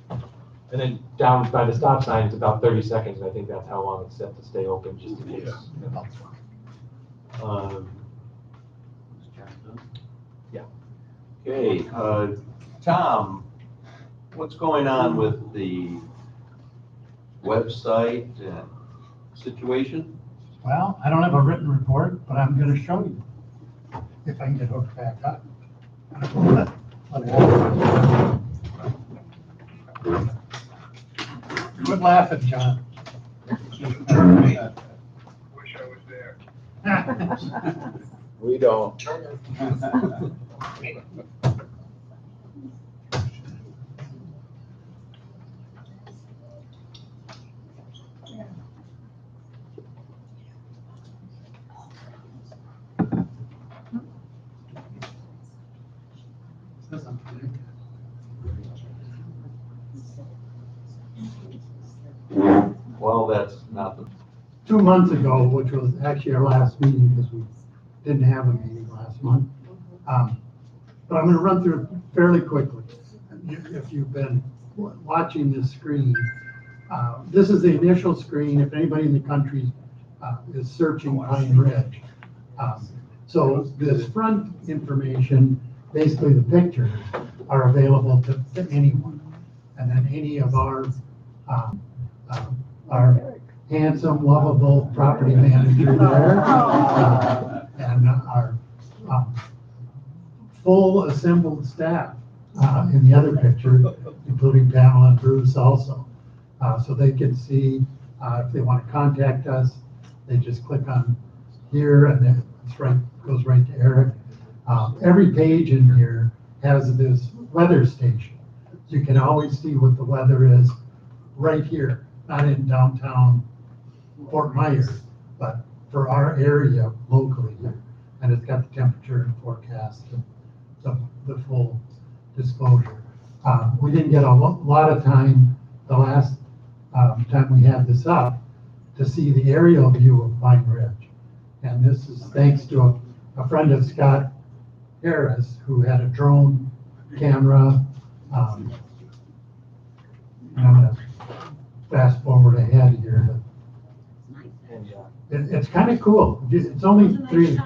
happens. And then down by the stop sign, it's about 30 seconds, and I think that's how long it's set to stay open, just in case.
Okay, Tom, what's going on with the website situation?
Well, I don't have a written report, but I'm gonna show you if I can get hooked back up. Quit laughing, John.
Wish I was there.
We don't.
Well, that's not the
2 months ago, which was actually our last meeting, because we didn't have a meeting last month. But I'm gonna run through it fairly quickly. If you've been watching this screen, this is the initial screen. If anybody in the country is searching Pine Ridge. So this front information, basically the pictures, are available to anyone. And then any of our handsome, lovable property manager there, and our full assembled staff in the other picture, including Pamela and Bruce also. So they can see if they want to contact us, they just click on here and then it's right, goes right to Eric. Every page in here has this weather station. So you can always see what the weather is right here, not in downtown Fort Myers, but for our area locally here. And it's got the temperature and forecast and the full disclosure. We didn't get a lot of time the last time we had this up to see the aerial view of Pine Ridge. And this is thanks to a friend of Scott Harris who had a drone camera. I'm gonna fast forward ahead here. It's kind of cool. It's only three.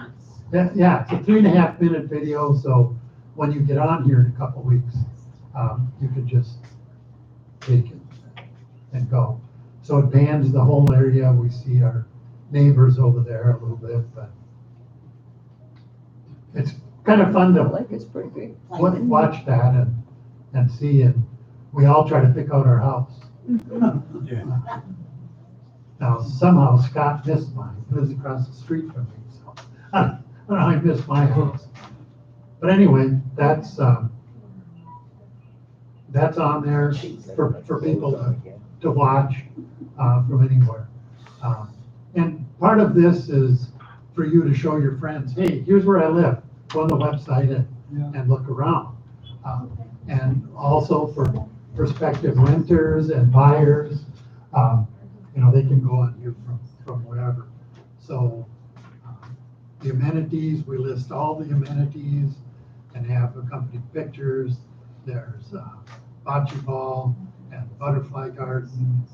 Yeah, it's a 3.5 minute video. So when you get on here in a couple weeks, you can just take it and go. So it pans the whole area. We see our neighbors over there a little bit, but it's kind of fun to
It's pretty big.
watch that and see, and we all try to pick out our house. Now, somehow Scott missed mine. He lives across the street from me, so I don't know how he missed my house. But anyway, that's on there for people to watch from anywhere. And part of this is for you to show your friends, hey, here's where I live. Go on the website and look around. And also for prospective renters and buyers, they can go on here from wherever. So the amenities, we list all the amenities and have accompanied pictures. There's bocce ball and butterfly gardens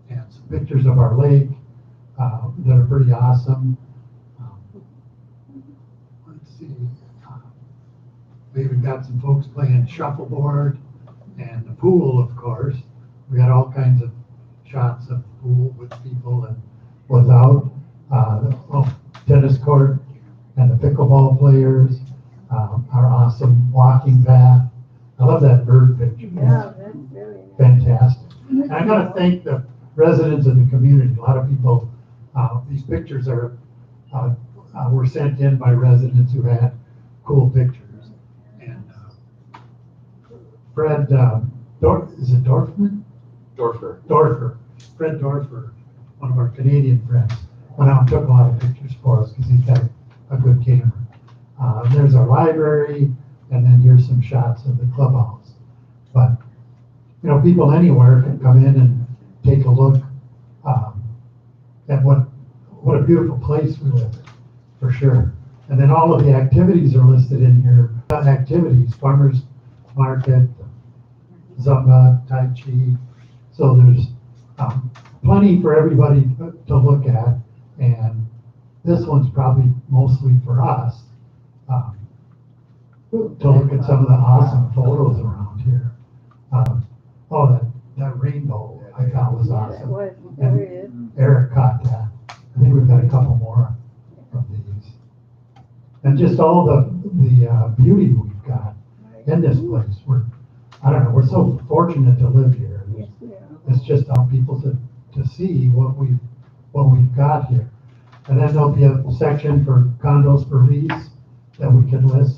and some pictures of our lake that are pretty awesome. Let's see. We even got some folks playing shuffleboard and the pool, of course. We got all kinds of shots of the pool with people and without. Tennis court and the pickleball players, our awesome walking path. I love that bird picture.
Yeah, that's very nice.
Fantastic. And I gotta thank the residents of the community. A lot of people, these pictures were sent in by residents who had cool pictures. And Fred, is it Dorfman? Dorfer. Fred Dorfer, one of our Canadian friends, went out and took a lot of pictures for us because he's got a good camera. There's our library, and then here's some shots of the clubhouse. But, people anywhere can come in and take a look at what a beautiful place we live in, for sure. And then all of the activities are listed in here. Activities, farmers market, Zumba, Tai Chi. So there's plenty for everybody to look at. And this one's probably mostly for us to look at some of the awesome photos around here. That rainbow I thought was awesome. And Eric caught that. I think we've got a couple more of these. And just all the beauty we've got in this place. We're so fortunate to live here. It's just on people to see what we've got here. And then there'll be a section for condos for lease that we can list.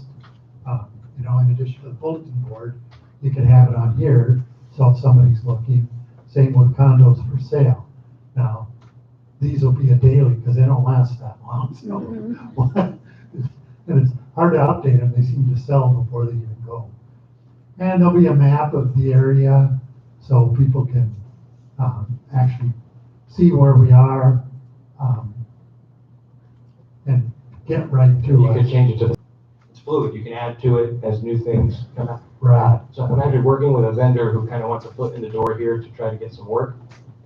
In addition to the bulletin board, you can have it on here. So if somebody's looking, same with condos for sale. Now, these will be a daily because they don't last that long. So, and it's hard to update them. They seem to sell before they even go. And there'll be a map of the area so people can actually see where we are and get right to
You
it.
can change it to, it's fluid, you can add to it as new things come out.
Right.
So I'm actually working with a vendor who kind of wants a foot in the door here to try to get some work.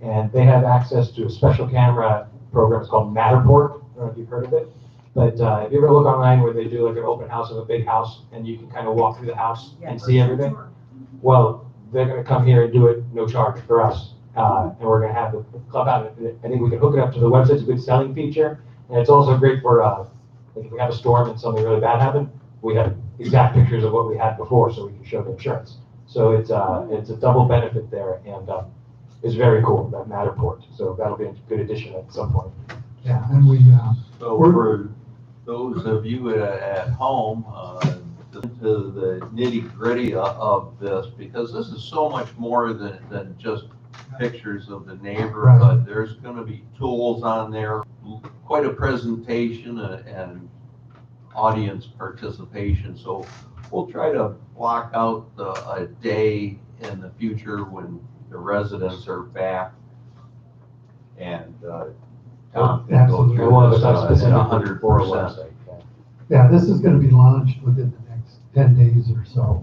And they have access to a special camera program. It's called Matterport. I don't know if you've heard of it. But if you ever look online where they do like an open house of a big house and you can kind of walk through the house and see everything, well, they're going to come here and do it no charge for us. And we're going to have the club out. I think we can hook it up to the website. It's a good selling feature. And it's also great for like if we have a storm and something really bad happened, we have exact pictures of what we had before so we can show the insurance. So it's a double benefit there. And it's very cool, that Matterport. So that'll be a good addition at some point.
Yeah, and we,
So for those of you at home, into the nitty gritty of this, because this is so much more than just pictures of the neighborhood. There's going to be tools on there, quite a presentation and audience participation. So we'll try to block out a day in the future when the residents are back and Tom can go through this in 100%.
yeah, this is gonna be launched within the next 10 days or so.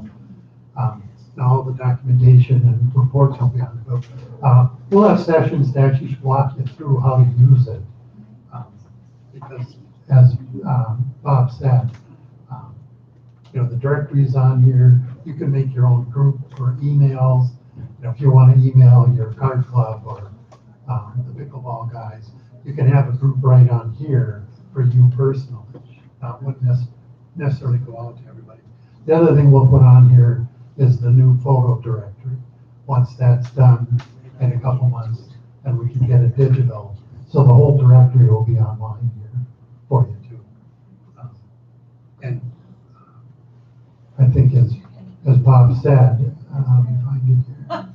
All the documentation and reports will be on the go. We'll have sessions to actually walk you through how to use it. Because as Bob said, the directory is on here. You can make your own group for emails. If you want to email your card club or the pickleball guys, you can have a group right on here for you personally. Wouldn't necessarily go out to everybody. The other thing we'll put on here is the new photo directory. Once that's done in a couple months, and we can get it digital, so the whole directory will be online here for you too. And I think as Bob said, let me find it here.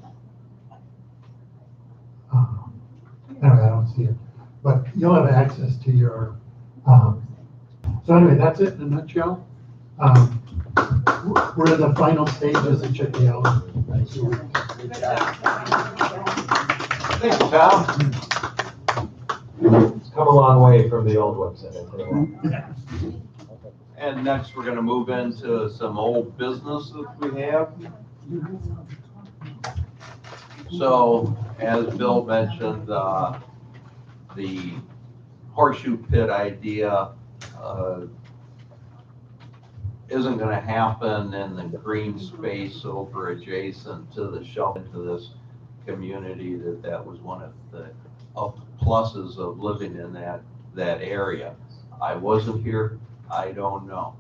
Anyway, I don't see it, but you'll have access to your. So anyway, that's it in a nutshell. We're in the final stages of checking out.
Thank you, Tom.
It's come a long way from the old website.
And next, we're going to move into some old business that we have. So, as Bill mentioned, the Horseshoe Pit idea isn't going to happen in the green space over adjacent to the shelf into this community. That was one of the pluses of living in that area. I wasn't here. I don't know.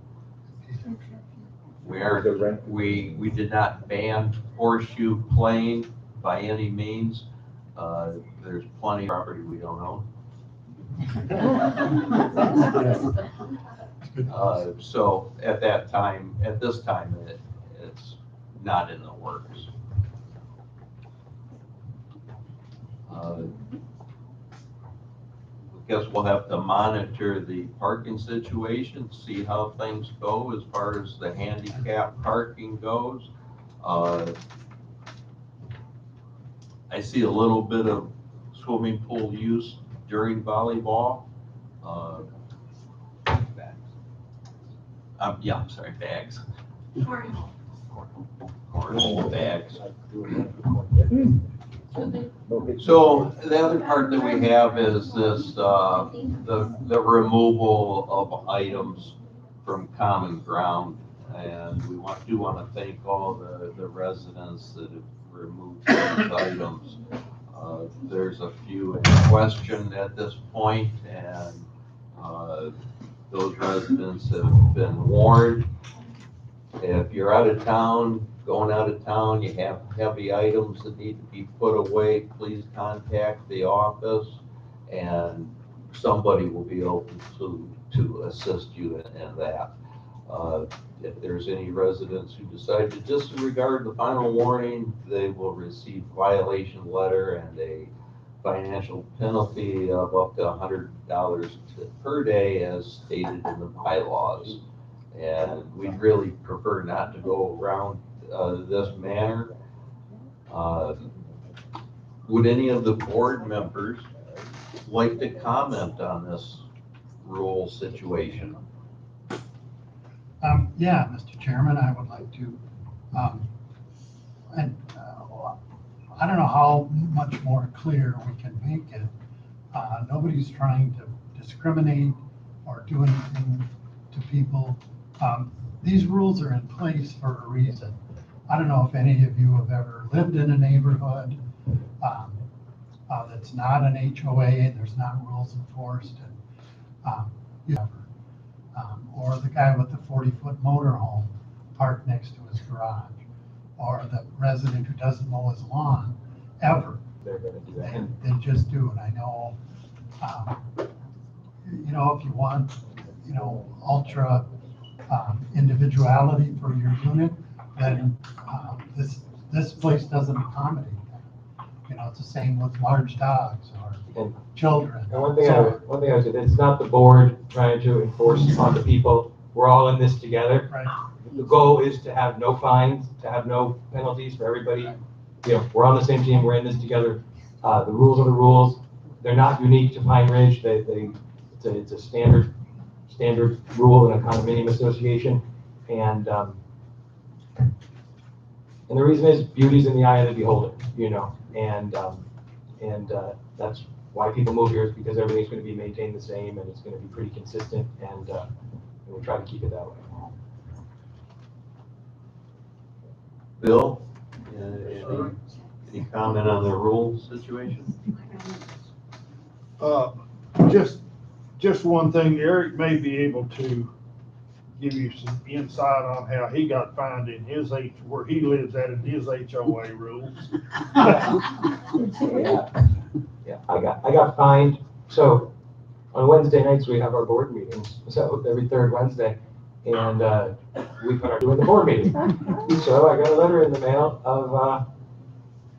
We did not ban horseshoe playing by any means. There's plenty of property we don't own. So at this time, it's not in the works. I guess we'll have to monitor the parking situation, see how things go as far as the handicap parking goes. I see a little bit of swimming pool use during volleyball. Bags. Cornhole bags. So the other part that we have is this, the removal of items from common ground. And we do want to thank all the residents that have removed these items. There's a few in question at this point, and those residents have been warned. If you're out of town, going out of town, you have heavy items that need to be put away, please contact the office and somebody will be able to assist you in that. If there's any residents who decide to disregard the final warning, they will receive violation letter and a financial penalty of up to $100 per day as stated in the bylaws. And we'd really prefer not to go around this manner. Would any of the board members like to comment on this rule situation?
Yeah, Mr. Chairman, I would like to, I don't know how much more clear we can make it. Nobody's trying to discriminate or do anything to people. These rules are in place for a reason. I don't know if any of you have ever lived in a neighborhood that's not an HOA and there's not rules enforced, and or the guy with the 40-foot motorhome parked next to his garage, or the resident who doesn't mow his lawn ever.
They're gonna do that.
And they just do, and I know, if you want, ultra individuality for your unit, then this place doesn't accommodate that. It's the same with large dogs or children.
And one thing I would say, it's not the board trying to enforce on the people. We're all in this together.
Right.
The goal is to have no fines, to have no penalties for everybody. We're on the same team, we're in this together. The rules are the rules. They're not unique to Pine Ridge. It's a standard rule in a condominium association. And the reason is beauty's in the eye of the beholder, and that's why people move here, is because everything's going to be maintained the same and it's going to be pretty consistent, and we try to keep it that way.
Bill, any comment on the rules situation?
Just one thing, Eric may be able to give you some insight on how he got fined in where he lives at in his HOA rules.
Yeah, I got fined. So on Wednesday nights, we have our board meetings. So every third Wednesday, and we put our doing the board meeting. So I got a letter in the mail of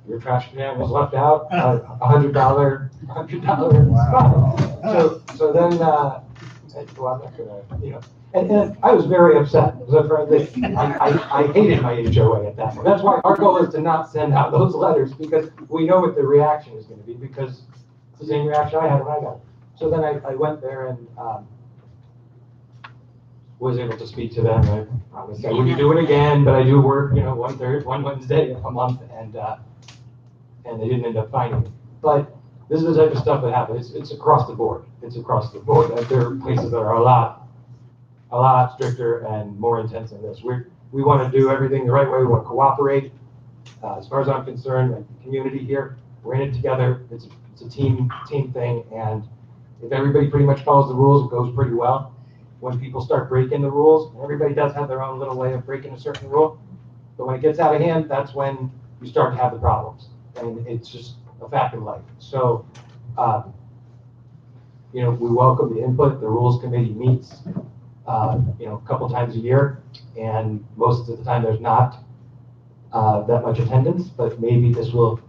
your trash can was left out, $100 fine. So then, well, I'm not gonna, and I was very upset. I hated my HOA at that point. That's why our goal is to not send out those letters, because we know what the reaction is going to be, because it's the same reaction I had when I got it. So then I went there and was able to speak to them. I promised I wouldn't do it again, but I do work, one Wednesday a month, and they didn't end up finding me. But this is the type of stuff that happens. It's across the board. It's across the board. There are places that are a lot stricter and more intense than this. We want to do everything the right way. We want to cooperate. As far as I'm concerned, like the community here, we're in it together. It's a team thing, and if everybody pretty much follows the rules, it goes pretty well. When people start breaking the rules, and everybody does have their own little way of breaking a certain rule, but when it gets out of hand, that's when you start to have the problems, and it's just a fact of life. So, we welcome the input. The rules committee meets, a couple times a year, and most of the time there's not that much attendance, but maybe this will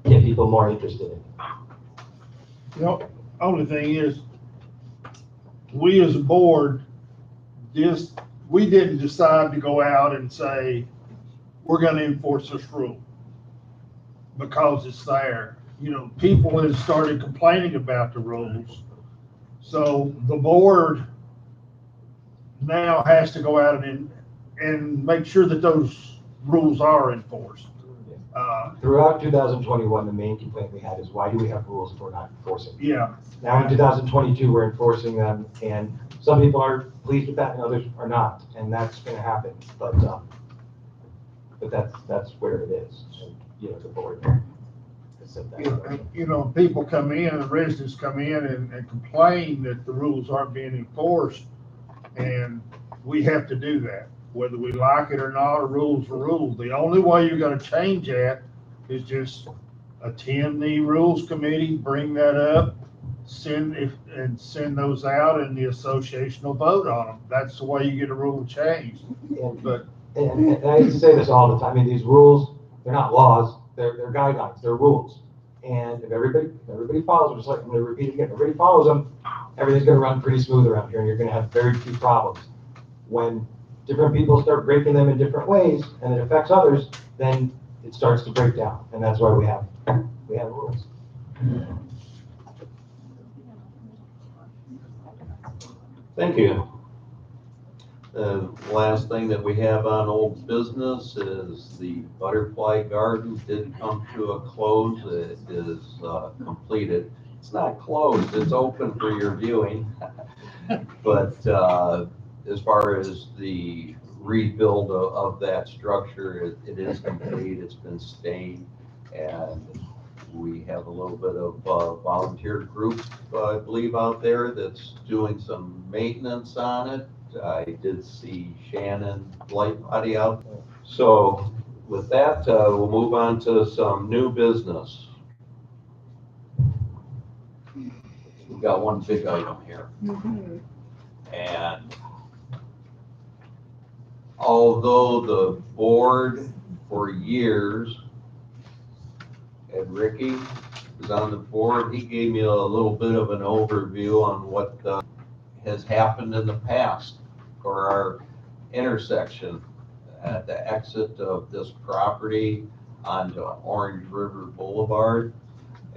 get people more interested in it.
Only thing is, we as a board, we didn't decide to go out and say, we're going to enforce this rule because it's there. People have started complaining about the rules. So the board now has to go out and make sure that those rules are enforced.
Throughout 2021, the main complaint we had is, why do we have rules if we're not enforcing them?
Yeah.
Now in 2022, we're enforcing them, and some people are pleased with that and others are not, and that's going to happen. But that's where it is. And, the board has said that.
People come in, and residents come in and complain that the rules aren't being enforced, and we have to do that. Whether we like it or not, a rule's a rule. The only way you're going to change that is just attend the rules committee, bring that up, send those out, and the association will vote on them. That's the way you get a rule changed. But
and I used to say this all the time. I mean, these rules, they're not laws, they're guidelines, they're rules. And if everybody follows them, just like I'm going to repeat it again, everybody follows them, everything's going to run pretty smooth around here, and you're going to have very few problems. When different people start breaking them in different ways, and it affects others, then it starts to break down, and that's why we have rules.
Thank you. The last thing that we have on old business is the butterfly garden did come to a close. It is completed. It's not closed, it's open for your viewing. But as far as the rebuild of that structure, it is complete, it's been stained, and we have a little bit of volunteer group, I believe, out there that's doing some maintenance on it. I did see Shannon Lightbody out there. So with that, we'll move on to some new business. We've got one big item here. And although the board for years, Ed Ricky was on the board, he gave me a little bit of an overview on what has happened in the past for our intersection at the exit of this property onto Orange River Boulevard.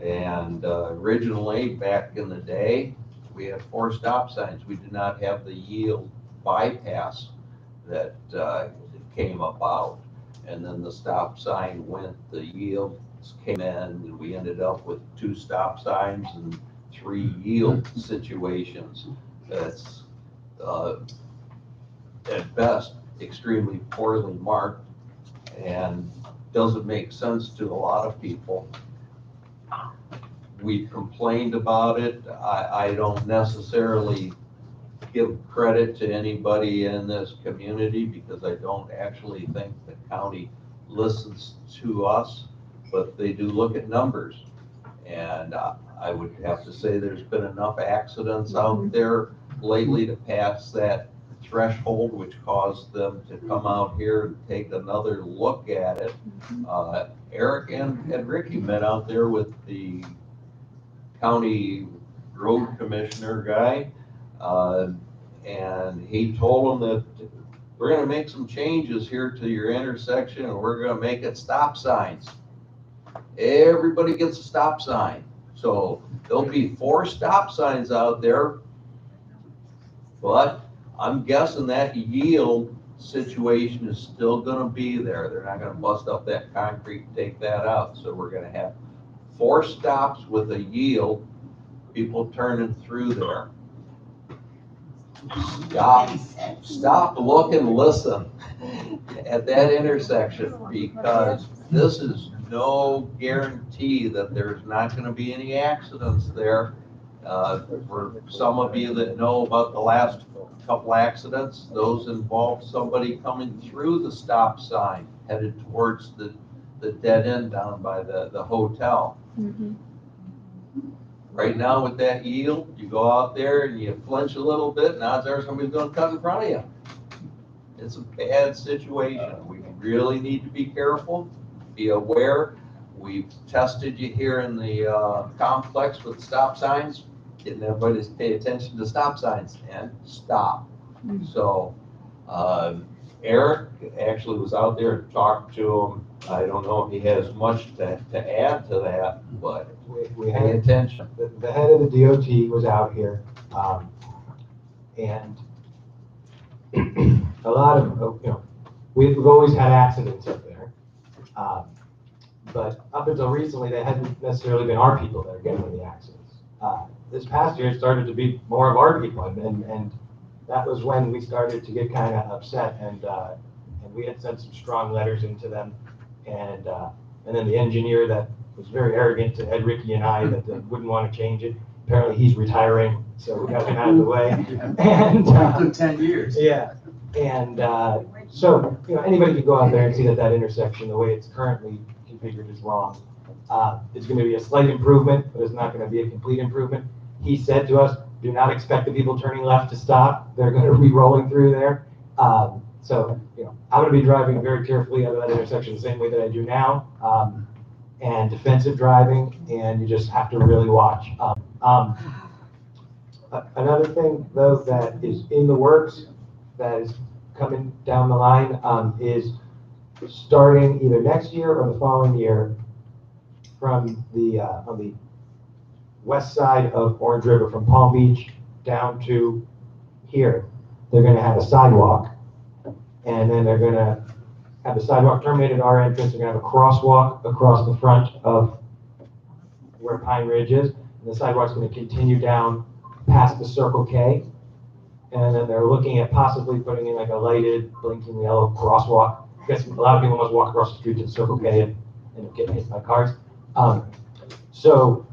And originally, back in the day, we had 4 stop signs. We did not have the yield bypass that came about. And then the stop sign went, the yields came in, and we ended up with 2 stop signs and 3 yield situations. That's at best extremely poorly marked and doesn't make sense to a lot of people. We've complained about it. I don't necessarily give credit to anybody in this community because I don't actually think the county listens to us, but they do look at numbers. And I would have to say there's been enough accidents out there lately to pass that threshold, which caused them to come out here and take another look at it. Eric and Ricky met out there with the county road commissioner guy, and he told them that we're going to make some changes here to your intersection, and we're going to make it stop signs. Everybody gets a stop sign. So there'll be 4 stop signs out there, but I'm guessing that yield situation is still going to be there. They're not going to bust up that concrete and take that out. So we're going to have 4 stops with a yield, people turning through there. Stop, look, and listen at that intersection, because this is no guarantee that there's not going to be any accidents there. For some of you that know about the last couple accidents, those involved somebody coming through the stop sign headed towards the dead end down by the hotel. Right now with that yield, you go out there and you flinch a little bit, and odds are somebody's going to cut in front of you. It's a bad situation. We really need to be careful, be aware. We've tested you here in the complex with stop signs, getting everybody to pay attention to stop signs and stop. So Eric actually was out there and talked to him. I don't know if he has much to add to that, but
we
pay attention.
The head of the DOT was out here, and a lot of, we've always had accidents up there, but up until recently, they hadn't necessarily been our people that are getting in the accidents. This past year, it started to be more of our people, and that was when we started to get kind of upset, and we had sent some strong letters into them, and then the engineer that was very arrogant to Ed, Ricky, and I that wouldn't want to change it. Apparently, he's retiring, so we got him out of the way. And
took 10 years.
Yeah, and so anybody can go out there and see that intersection, the way it's currently configured, is wrong. It's going to be a slight improvement, but it's not going to be a complete improvement. He said to us, do not expect the people turning left to stop. They're going to be rolling through there. So, I'm going to be driving very carefully out of that intersection the same way that I do now, and defensive driving, and you just have to really watch. Another thing, though, that is in the works, that is coming down the line, is starting either next year or the following year from the on the west side of Orange River, from Palm Beach down to here. They're going to have a sidewalk, and then they're going to have the sidewalk terminated at our entrance. They're going to have a crosswalk across the front of where Pine Ridge is. And and the sidewalk's gonna continue down past the Circle K. And then they're looking at possibly putting in like a lighted, blinking yellow crosswalk. I guess a lot of people must walk across the street to the Circle K and get hit by cars. So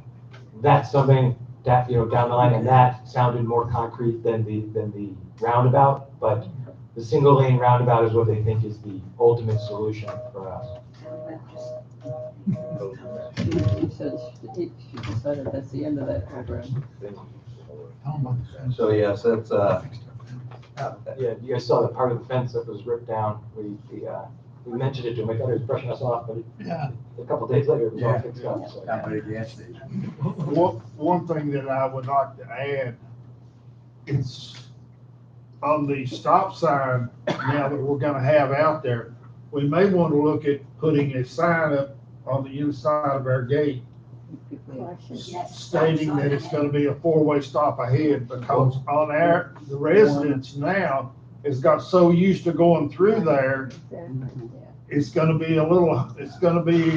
that's something that, down the line, and that sounded more concrete than the roundabout, but the single lane roundabout is what they think is the ultimate solution for us.
She said she decided that's the end of that program.
So yes, that's,
Yeah, you guys saw the part of the fence that was ripped down. We mentioned it to him. I thought he was brushing us off, but
Yeah.
a couple days later, it was all fixed up. So.
Down by the gas station.
One thing that I would like to add is on the stop sign now that we're gonna have out there, we may want to look at putting a sign up on the inside of our gate stating that it's gonna be a four-way stop ahead, because the residents now has got so used to going through there, it's gonna be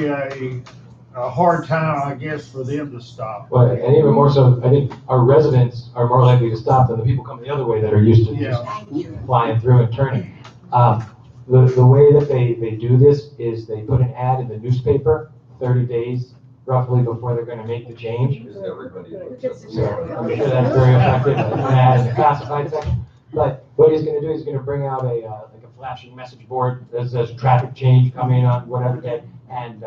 a hard time, I guess, for them to stop.
But, and even more so, I think our residents are more likely to stop than the people coming the other way that are used to just flying through and turning. The way that they do this is they put an ad in the newspaper 30 days roughly before they're gonna make the change. So I'm sure that's very effective, an ad in the classified section. But what he's gonna do is gonna bring out like a flashing message board that says traffic change coming on whatever day, and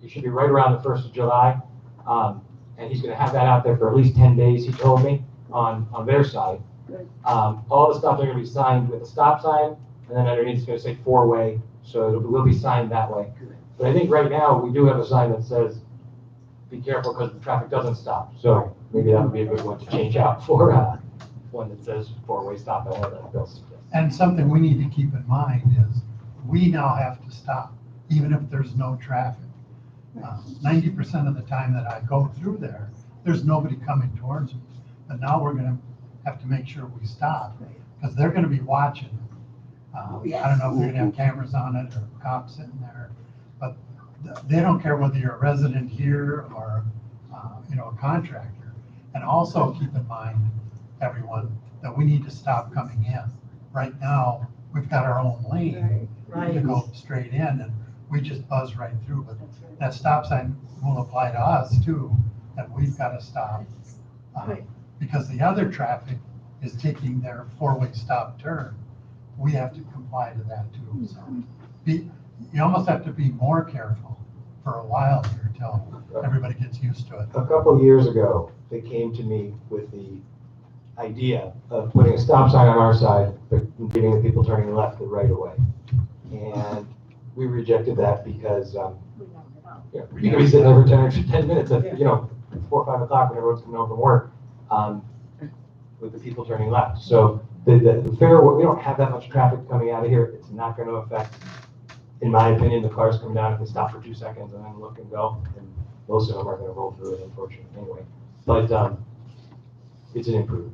it should be right around the 1st of July. And he's gonna have that out there for at least 10 days, he told me, on their side. All the stops are gonna be signed with a stop sign, and then underneath it's gonna say four-way, so it will be signed that way. But I think right now, we do have a sign that says, be careful because the traffic doesn't stop. So maybe that would be a good one to change out for one that says four-way stop ahead of Bill suggests.
And something we need to keep in mind is, we now have to stop, even if there's no traffic. 90% of the time that I go through there, there's nobody coming towards me. But now we're gonna have to make sure we stop, because they're gonna be watching. I don't know if they're gonna have cameras on it or cops sitting there, but they don't care whether you're a resident here or, a contractor. And also keep in mind, everyone, that we need to stop coming in. Right now, we've got our own lane to go straight in, and we just buzz right through, but that stop sign will apply to us too, that we've got to stop. Because the other traffic is taking their four-way stop turn. We have to comply to that too, so. You almost have to be more careful for a while here till everybody gets used to it.
A couple of years ago, they came to me with the idea of putting a stop sign on our side, but giving the people turning left the right of way. And we rejected that because, you're gonna be sitting there for 10 minutes at, 4 or 5 o'clock when everyone's coming home from work, with the people turning left. So the fair, we don't have that much traffic coming out of here. It's not gonna affect, in my opinion, the cars come down, if they stop for 2 seconds and then look and go, and most of them are gonna roll through it, unfortunately, anyway. But, it's an improvement.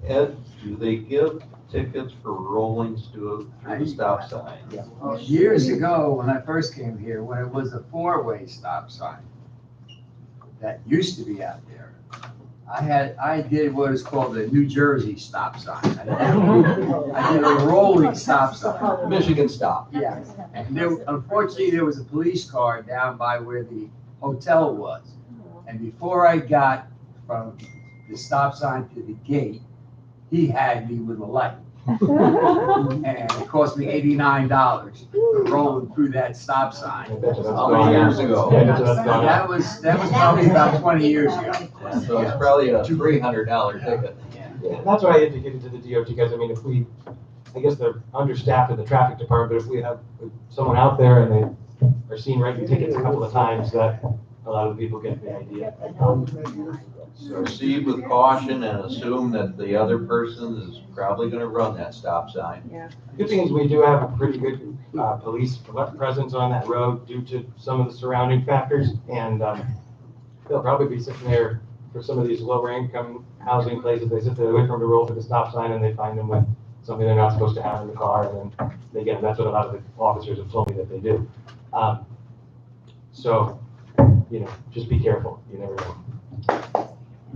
Ed, do they give tickets for rolling through the stop sign?
Years ago, when I first came here, when it was a four-way stop sign that used to be out there, I did what is called a New Jersey stop sign. I did a rolling stop sign.
Michigan stop.
Yeah. And unfortunately, there was a police car down by where the hotel was. And before I got from the stop sign to the gate, he had me with a light. And it cost me $89 for rolling through that stop sign.
How many years ago?
That was probably about 20 years ago.
So it's probably a $300 ticket.
Yeah, that's what I indicated to the DOT guys. I mean, I guess they're understaffed in the traffic department, but if we have someone out there and they are seen writing tickets a couple of times, that a lot of people get the idea.
So proceed with caution and assume that the other person is probably gonna run that stop sign.
Good thing is we do have a pretty good police presence on that road due to some of the surrounding factors, and they'll probably be sitting there for some of these lower income housing places. They sit there, wait for them to roll through the stop sign, and they find them with something they're not supposed to have in the car, and then they get them. That's what a lot of the officers have told me that they do. So just be careful, you never know.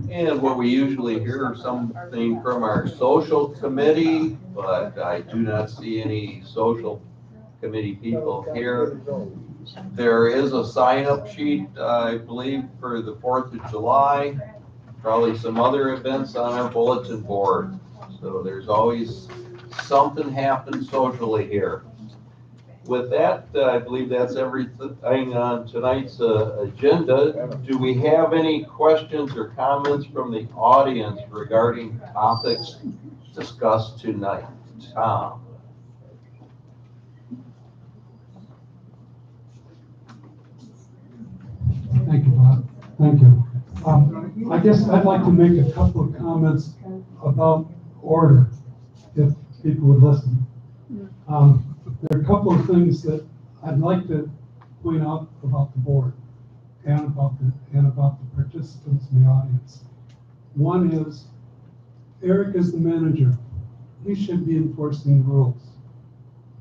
And what we usually hear is something from our social committee, but I do not see any social committee people here. There is a sign-up sheet, I believe, for the 4th of July, probably some other events on our bulletin board. So there's always something happens socially here. With that, I believe that's everything on tonight's agenda. Do we have any questions or comments from the audience regarding topics discussed tonight? Tom?
Thank you, Bob. Thank you. I guess I'd like to make a couple of comments about order, if people would listen. There are a couple of things that I'd like to point out about the board and about the participants in the audience. One is, Eric is the manager. He should be enforcing the rules.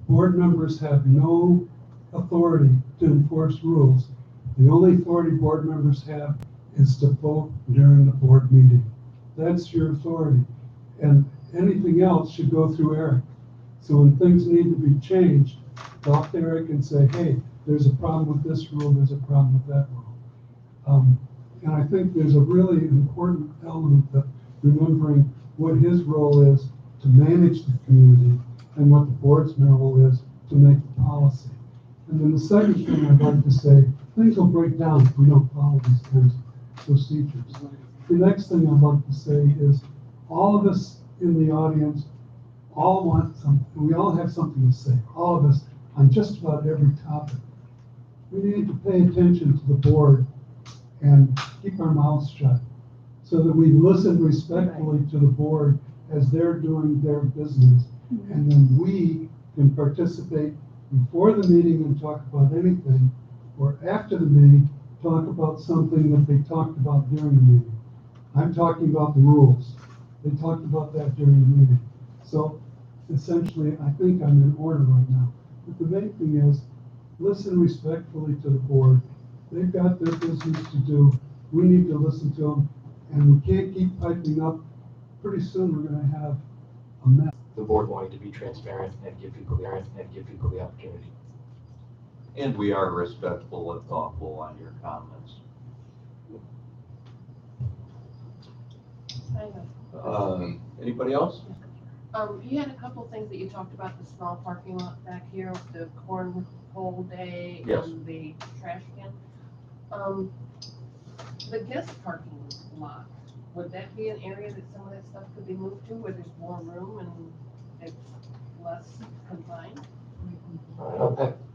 Board members have no authority to enforce rules. The only authority board members have is to vote during the board meeting. That's your authority. And anything else should go through Eric. So when things need to be changed, talk to Eric and say, hey, there's a problem with this rule, there's a problem with that rule. And I think there's a really important element of remembering what his role is to manage the community and what the board's role is to make the policy. And then the second thing I'd like to say, things will break down if we don't follow these kinds of procedures. The next thing I'd like to say is all of us in the audience all want something. We all have something to say, all of us, on just about every topic. We need to pay attention to the board and keep our mouths shut so that we listen respectfully to the board as they're doing their business. And then we can participate before the meeting and talk about anything, or after the meeting, talk about something that they talked about during the meeting. I'm talking about the rules. They talked about that during the meeting. So essentially, I think I'm in order right now. But the main thing is, listen respectfully to the board. They've got their business to do. We need to listen to them, and we can't keep piping up. Pretty soon, we're going to have a mess.
The board wanting to be transparent and give people the opportunity.
And we are respectful and thoughtful on your comments. Anybody else?
You had a couple things that you talked about, the small parking lot back here, the cornhole day,
Yes.
and the trash can. The guest parking lot, would that be an area that some of that stuff could be moved to, where there's more room and it's less confined?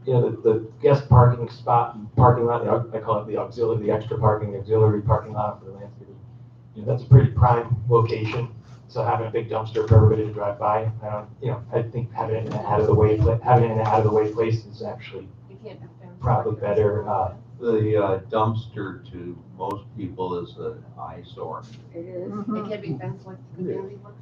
The guest parking lot, I call it the extra parking, auxiliary parking lot for the landscapers. That's a pretty prime location. So having a big dumpster for everybody to drive by, I think having it in an out of the way place is actually probably better.
The dumpster to most people is an eyesore.
It is. It can't be fenced like the community works.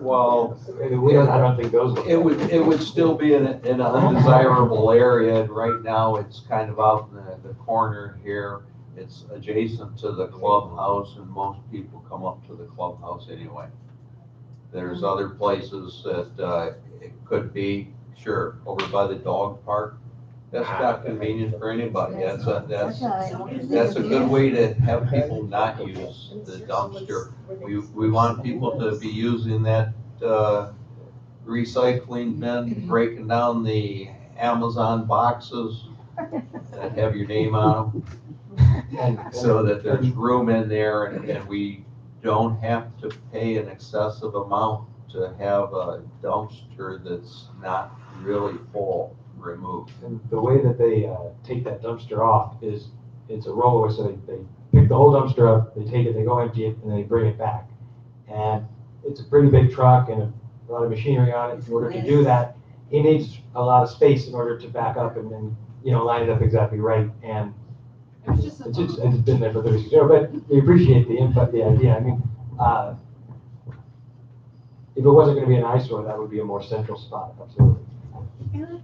Well,
I don't think those.
It would still be in an undesirable area, and right now it's kind of out in the corner here. It's adjacent to the clubhouse, and most people come up to the clubhouse anyway. There's other places that it could be, sure, over by the dog park. That's not convenient for anybody. That's a good way to have people not use the dumpster. We want people to be using that recycling bin, breaking down the Amazon boxes that have your name on them, so that there's room in there, and we don't have to pay an excessive amount to have a dumpster that's not really full removed.
And the way that they take that dumpster off is it's a roller, so they pick the whole dumpster up, they take it, they go empty it, and they bring it back. And it's a pretty big truck and a lot of machinery on it. In order to do that, he needs a lot of space in order to back up and then, line it up exactly right. And it's been there for 36 years, but we appreciate the input, the idea. I mean, if it wasn't going to be an eyesore, that would be a more central spot, absolutely.
And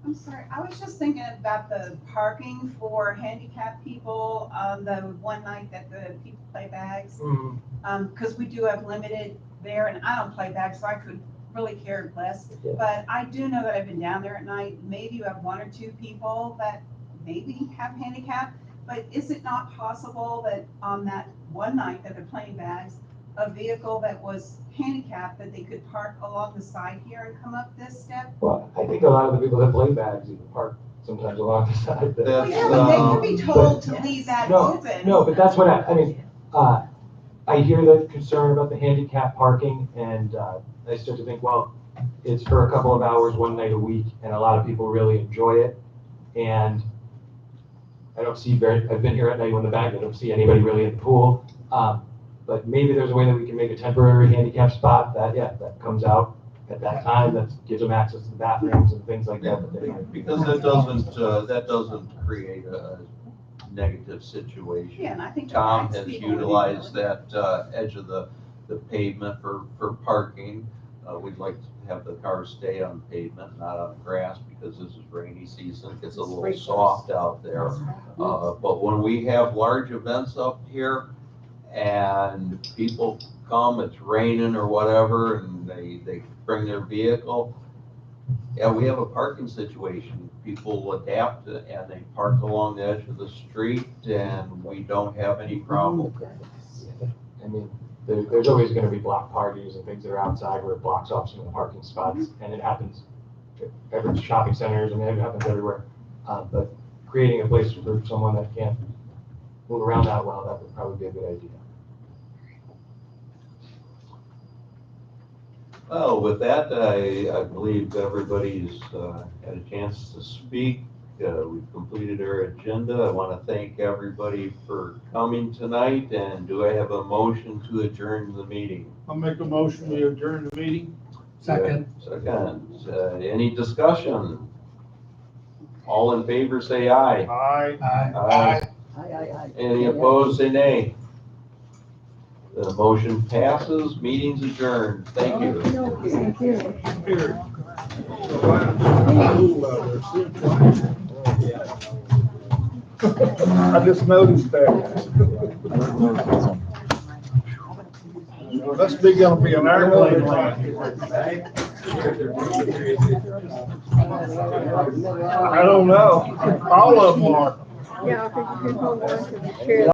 I'm
I'm sorry, I was just thinking about the parking for handicapped people on the one night that the people play bags. Cause we do have limited there, and I don't play bags, so I could really care less.
Yeah.
But I do know that I've been down there at night, maybe you have one or two people that maybe have handicap, but is it not possible that on that one night that they're playing bags, a vehicle that was handicapped, that they could park along the side here and come up this step?
Well, I think a lot of the people that play bags even park sometimes along the side.
Well, yeah, but they could be told to leave that open.
No, but that's what I mean, I hear the concern about the handicap parking, and I start to think, well, it's for a couple of hours, one night a week, and a lot of people really enjoy it. And I don't see I've been here at night when the bag, I don't see anybody really in the pool. But maybe there's a way that we can make a temporary handicap spot that comes out at that time, that gives them access to the bathrooms and things like that.
Because that doesn't create a negative situation.
Yeah, and I think
Tom
that's
has
people
utilized that edge of the pavement for parking. We'd like to have the cars stay on pavement, not on grass, because this is rainy season, it gets a little soft out there. But when we have large events up here and people come, it's raining or whatever, and they bring their vehicle, yeah, we have a parking situation. People adapt and they park along the edge of the street, and we don't have any problem.
I mean, there's always gonna be block parties and things that are outside where it blocks off some of the parking spots, and it happens at every shopping centers, and it happens everywhere. But creating a place for someone that can't move around that well, that would probably be a good idea.
Well, with that, I believe everybody's had a chance to speak. We've completed our agenda. I want to thank everybody for coming tonight, and do I have a motion to adjourn the meeting?
I'll make a motion, we adjourn the meeting.
Second.
Second. Any discussion? All in favor, say aye.
Aye.
Aye.
Aye.
Any opposed, say nay. The motion passes, meeting's adjourned. Thank you.
Thank you.
Here. I just noticed that. Must be gonna be an airplane ride. I don't know. All of them are.
Yeah, I think you can hold on to the chair.